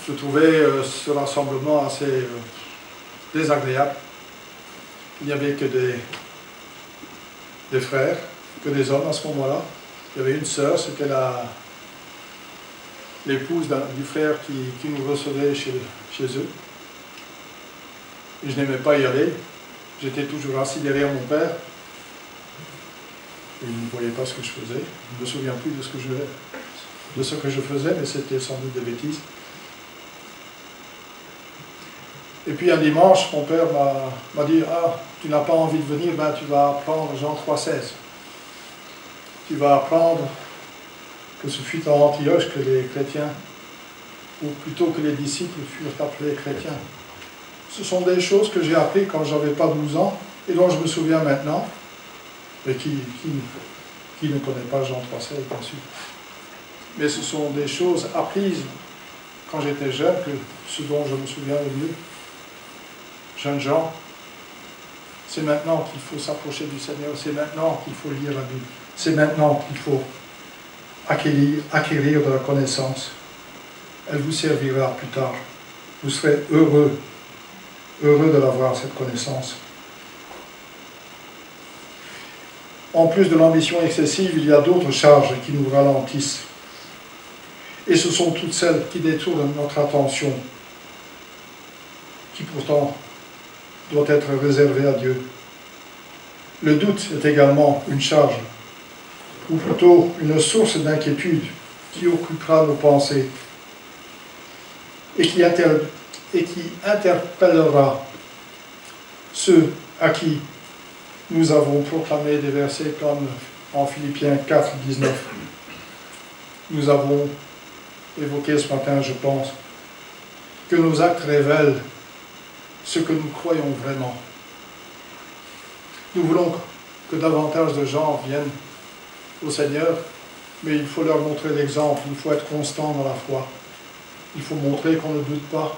Je trouvais ce rassemblement assez désagréable. Il n'y avait que des frères, que des hommes à ce moment-là. Il y avait une sœur, c'était l'épouse du frère qui nous recevait chez eux. Et je n'aimais pas y aller. J'étais toujours assis derrière mon père. Il ne voyait pas ce que je faisais. Je ne me souviens plus de ce que je faisais, mais c'était sans doute des bêtises. Et puis un dimanche, mon père m'a dit « Ah, tu n'as pas envie de venir, ben tu vas apprendre Jean 3,16. Tu vas apprendre que ce fut à Antioche que les chrétiens, ou plutôt que les disciples furent appelés chrétiens. » Ce sont des choses que j'ai apprises quand je n'avais pas 12 ans, et dont je me souviens maintenant, mais qui ne connaît pas Jean 3,16, bien sûr. Mais ce sont des choses apprises quand j'étais jeune, que ce dont je me souviens le mieux. Jeunes gens, c'est maintenant qu'il faut s'approcher du Seigneur, c'est maintenant qu'il faut lire la Bible, c'est maintenant qu'il faut acquérir de la connaissance. Elle vous servira plus tard. Vous serez heureux de l'avoir, cette connaissance. En plus de l'ambition excessive, il y a d'autres charges qui nous ralentissent. Et ce sont toutes celles qui détournent notre attention, qui pourtant doit être réservée à Dieu. Le doute est également une charge, ou plutôt une source d'inquiétude qui occupera nos pensées et qui interpellera ceux à qui nous avons proclamé des versets comme en Philippiens 4, 19. Nous avons évoqué ce matin, je pense, que nos actes révèlent ce que nous croyons vraiment. Nous voulons que davantage de gens viennent au Seigneur, mais il faut leur montrer l'exemple, il faut être constant dans la foi. Il faut montrer qu'on ne doute pas.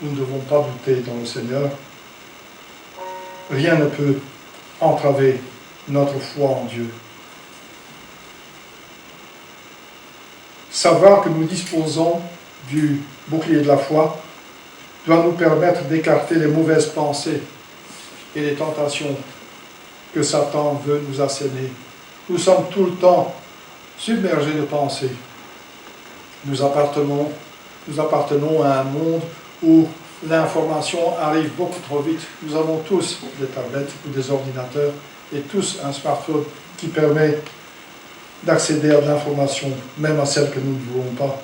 Nous ne devons pas douter dans le Seigneur. Rien ne peut entraver notre foi en Dieu. Savoir que nous disposons du bouclier de la foi doit nous permettre d'écarter les mauvaises pensées et les tentations que Satan veut nous asséner. Nous sommes tout le temps submergés de pensées. Nous appartenons à un monde où l'information arrive beaucoup trop vite. Nous avons tous des tablettes ou des ordinateurs et tous un smartphone qui permet d'accéder à de l'information, même à celle que nous ne voulons pas,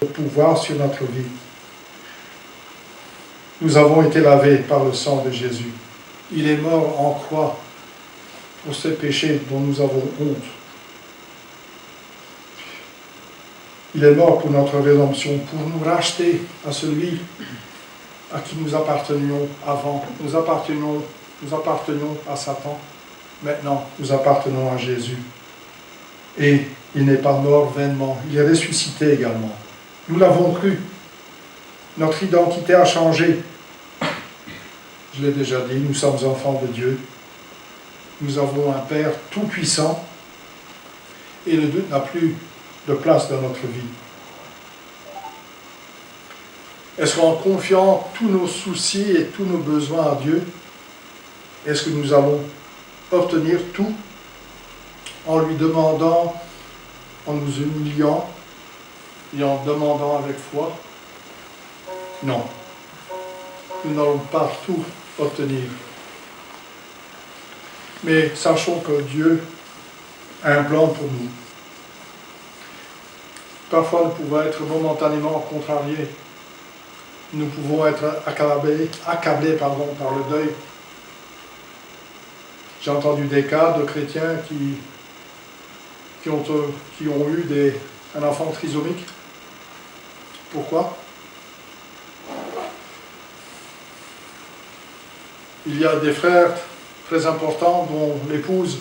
de pouvoir sur notre vie. Nous avons été lavés par le sang de Jésus. Il est mort en croix pour ces péchés dont nous avons honte. Il est mort pour notre rédemption, pour nous racheter à celui à qui nous appartenions avant. Nous appartenions à Satan. Maintenant, nous appartenons à Jésus. Et il n'est pas mort vainement. Il est ressuscité également. Nous l'avons cru. Notre identité a changé. Je l'ai déjà dit, nous sommes enfants de Dieu. Nous avons un Père tout-puissant. Et le doute n'a plus de place dans notre vie. Est-ce qu'en confiant tous nos soucis et tous nos besoins à Dieu, est-ce que nous allons obtenir tout en lui demandant, en nous humiliant et en demandant avec foi? Non. Nous n'allons pas tout obtenir. Mais sachons que Dieu a un plan pour nous. Parfois, nous pouvons être momentanément contrariés. Nous pouvons être accablés par le deuil. J'ai entendu des cas de chrétiens qui ont eu un enfant trisomique. Pourquoi? Il y a des frères très importants dont l'épouse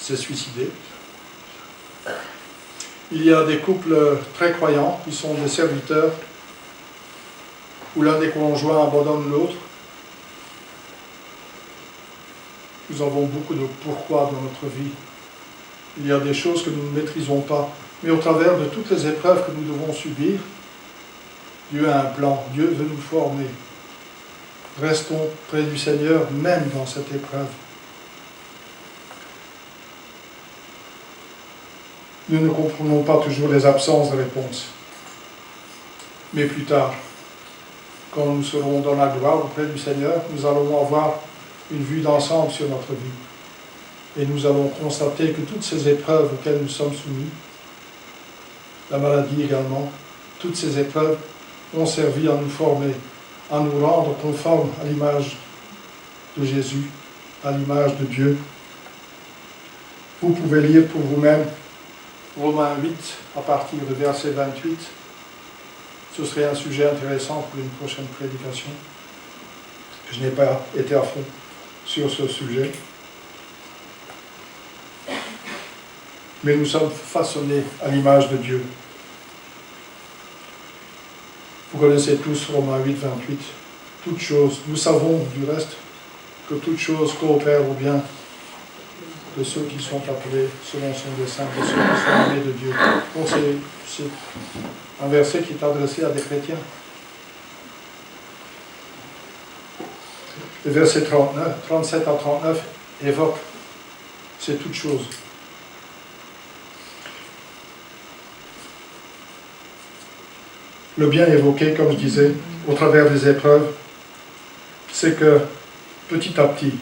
s'est suicidée. Il y a des couples très croyants qui sont des serviteurs où l'un des conjoints abandonne l'autre. Nous avons beaucoup de pourquoi dans notre vie. Il y a des choses que nous ne maîtrisons pas. Mais au travers de toutes les épreuves que nous devons subir, Dieu a un plan. Dieu veut nous former. Restons près du Seigneur, même dans cette épreuve. Nous ne comprenons pas toujours les absences de réponse. Mais plus tard, quand nous serons dans la gloire auprès du Seigneur, nous allons avoir une vue d'ensemble sur notre vie. Et nous allons constater que toutes ces épreuves auxquelles nous sommes soumis, la maladie également, toutes ces épreuves ont servi à nous former, à nous rendre conformes à l'image de Jésus, à l'image de Dieu. Vous pouvez lire pour vous-même Romains 8 à partir de verset 28. Ce serait un sujet intéressant pour une prochaine prédication. Je n'ai pas été à fond sur ce sujet. Mais nous sommes façonnés à l'image de Dieu. Vous connaissez tous Romains 8, 28. Toutes choses, nous savons du reste que toutes choses coopèrent au bien de ceux qui sont appelés selon son dessein, de ceux qui sont aimés de Dieu. Donc c'est un verset qui est adressé à des chrétiens. Le verset 37 à 39 évoque ces toutes choses. Le bien évoqué, comme je disais, au travers des épreuves, c'est que petit à petit,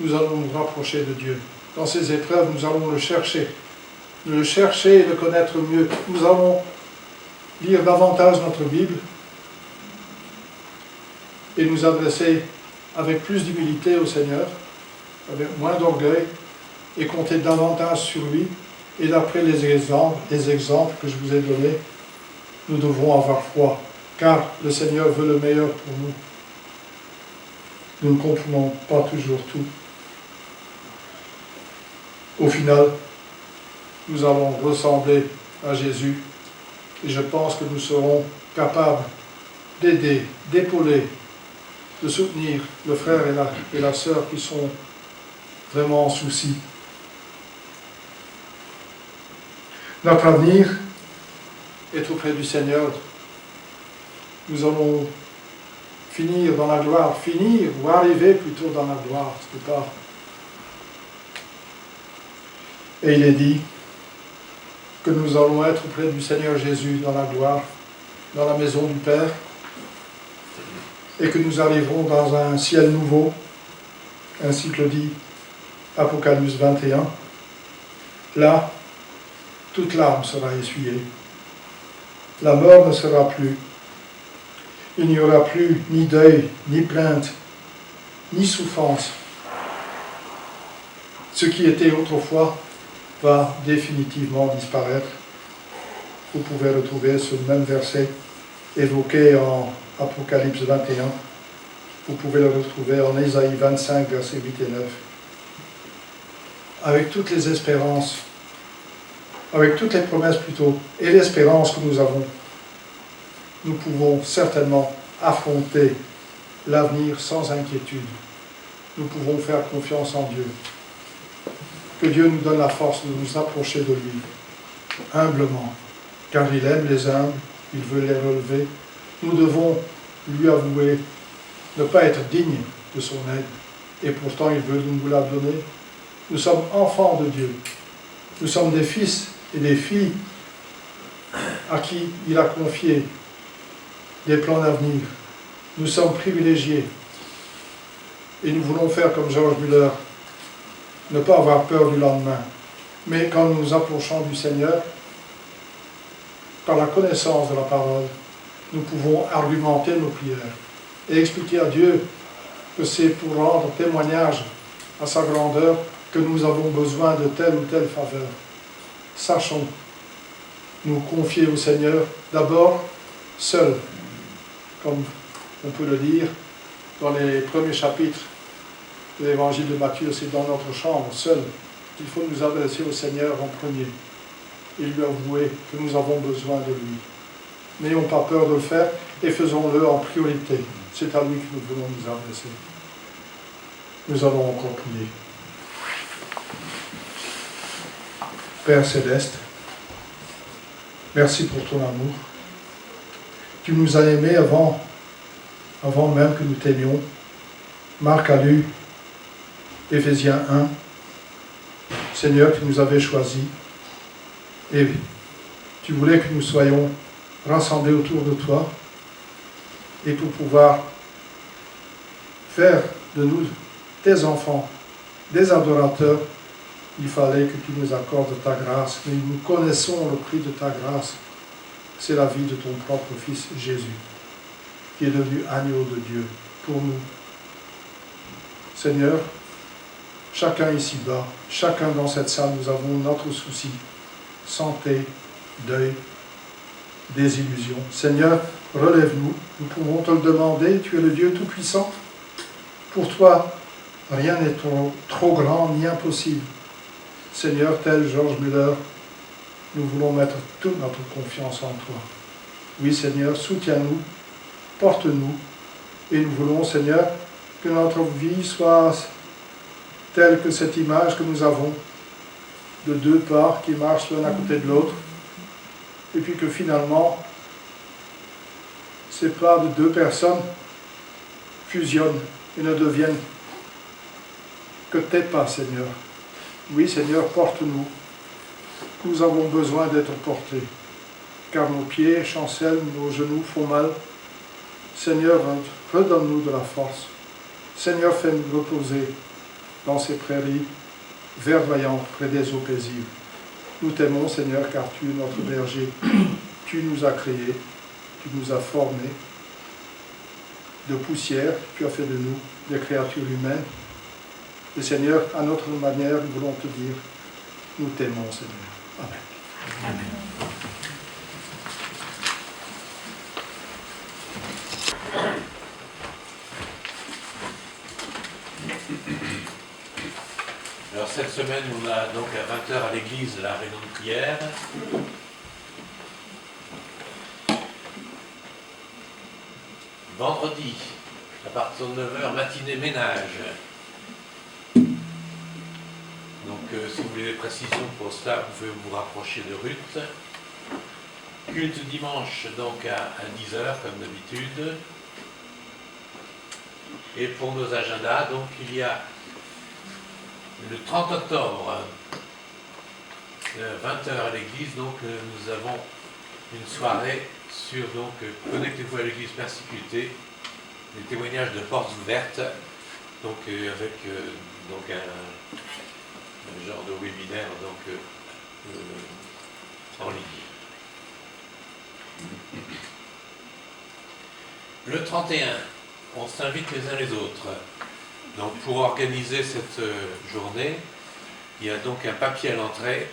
nous allons nous rapprocher de Dieu. Dans ces épreuves, nous allons le chercher et le connaître mieux. Nous allons lire davantage notre Bible et nous adresser avec plus d'humilité au Seigneur, avec moins d'orgueil, et compter davantage sur lui. Et d'après les exemples que je vous ai donnés, nous devrons avoir foi, car le Seigneur veut le meilleur pour nous. Nous ne comprenons pas toujours tout. Au final, nous allons ressembler à Jésus, et je pense que nous serons capables d'aider, d'épauler, de soutenir le frère et la sœur qui sont vraiment en souci. Notre avenir est auprès du Seigneur. Nous allons finir dans la gloire, ou arriver plutôt dans la gloire, c'est pas. Et il est dit que nous allons être auprès du Seigneur Jésus dans la gloire, dans la maison du Père, et que nous arriverons dans un ciel nouveau, ainsi que le dit Apocalypse 21. Là, toute larme sera essuyée. La mort ne sera plus. Il n'y aura plus ni deuil, ni plainte, ni souffrance. Ce qui était autrefois va définitivement disparaître. Vous pouvez retrouver ce même verset évoqué en Apocalypse 21. Vous pouvez le retrouver en Ésaïe 25, versets 8 et 9. Avec toutes les espérances, avec toutes les promesses plutôt, et l'espérance que nous avons, nous pouvons certainement affronter l'avenir sans inquiétude. Nous pouvons faire confiance en Dieu. Que Dieu nous donne la force de nous approcher de lui, humblement, car il aime les humbles, il veut les relever. Nous devons lui avouer ne pas être dignes de son aide, et pourtant il veut nous la donner. Nous sommes enfants de Dieu. Nous sommes des fils et des filles à qui il a confié des plans d'avenir. Nous sommes privilégiés. Et nous voulons faire comme George Muller, ne pas avoir peur du lendemain. Mais quand nous nous approchons du Seigneur, par la connaissance de la parole, nous pouvons argumenter nos prières et expliquer à Dieu que c'est pour rendre témoignage à sa grandeur que nous avons besoin de telle ou telle faveur. Sachons nous confier au Seigneur, d'abord, seul, comme on peut le dire, dans les premiers chapitres de l'évangile de Matthieu, c'est dans notre chambre, seul, qu'il faut nous adresser au Seigneur en premier et lui avouer que nous avons besoin de lui. N'ayons pas peur de le faire et faisons-le en priorité. C'est à lui que nous voulons nous adresser. Nous allons encore prier. Père Céleste, merci pour ton amour. Tu nous as aimés avant même que nous t'aimions. Marc a lu Éphésiens 1. Seigneur, tu nous avais choisis et tu voulais que nous soyons rassemblés autour de toi. Et pour pouvoir faire de nous tes enfants, des adorateurs, il fallait que tu nous accordes ta grâce. Mais nous connaissons le prix de ta grâce. C'est la vie de ton propre Fils Jésus, qui est devenu agneau de Dieu pour nous. Seigneur, chacun ici-bas, chacun dans cette salle, nous avons notre souci. Santé, deuil, désillusion. Seigneur, relève-nous. Nous pouvons te le demander. Tu es le Dieu Tout-Puissant. Pour toi, rien n'est trop grand ni impossible. Seigneur, tel Georges Müller, nous voulons mettre toute notre confiance en toi. Oui, Seigneur, soutiens-nous, porte-nous, et nous voulons, Seigneur, que notre vie soit telle que cette image que nous avons, de deux parts qui marchent l'un à côté de l'autre, et puis que finalement, ces pas de deux personnes fusionnent et ne deviennent que tes pas, Seigneur. Oui, Seigneur, porte-nous. Nous avons besoin d'être portés, car nos pieds chancellent, nos genoux font mal. Seigneur, redonne-nous de la force. Seigneur, fais-nous reposer dans ces prairies verdoyantes près des eaux paisibles. Nous t'aimons, Seigneur, car tu es notre berger. Tu nous as créés, tu nous as formés de poussière, tu as fait de nous des créatures humaines. Et Seigneur, à notre manière, nous voulons te dire, nous t'aimons, Seigneur. Amen. Amen. Alors cette semaine, on a donc à 20h à l'église la réunion de prière. Vendredi, à partir de 9h, matinée ménage. Donc si vous voulez des précisions pour cela, vous pouvez vous rapprocher de Ruth. Culte dimanche donc à 10h comme d'habitude. Et pour nos agendas, donc il y a le 30 octobre, 20h à l'église, donc nous avons une soirée sur donc Connectez-vous à l'église persécutée, les témoignages de portes ouvertes, donc avec donc un genre de webinaire donc en ligne. Le 31, on s'invite les uns les autres. Donc pour organiser cette journée, il y a donc un papier à l'entrée.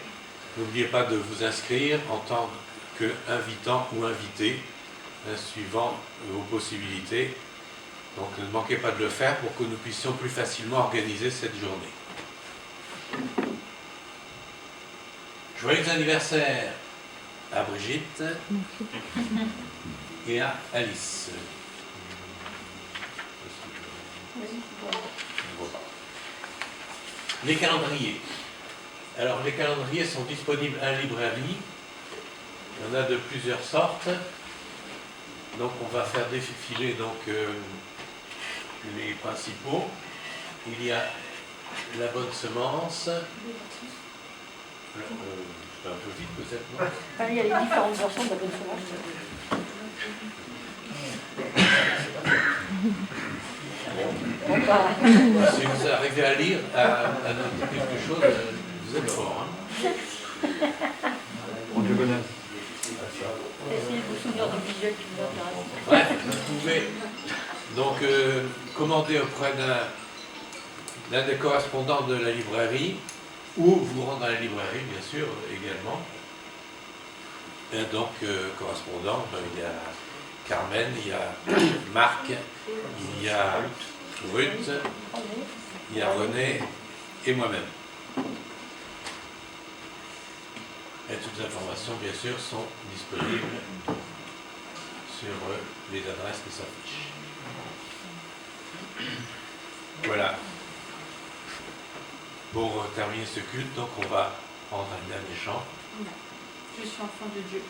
N'oubliez pas de vous inscrire en tant qu'invitant ou invité, suivant vos possibilités. Donc ne manquez pas de le faire pour que nous puissions plus facilement organiser cette journée. Joyeux anniversaire à Brigitte et à Alice. Les calendriers. Alors les calendriers sont disponibles à la librairie. Il y en a de plusieurs sortes. Donc on va faire défiler donc les principaux. Il y a la bonne semence. Un peu vite peut-être, non ? Il y a les différentes versions de la bonne semence. Si vous arrivez à lire, à noter quelque chose, vous êtes fort. On te connaît. Essayez de vous souvenir du visuel qui vous intéresse. Bref, vous pouvez donc commander auprès d'un des correspondants de la librairie ou vous rendre à la librairie, bien sûr, également. Et donc, correspondant, il y a Carmen, il y a Marc, il y a Ruth, il y a René et moi-même. Et toutes les informations, bien sûr, sont disponibles sur les adresses qui s'affichent. Voilà. Pour terminer ce culte, donc on va prendre un dernier chant. Je suis enfant de Dieu.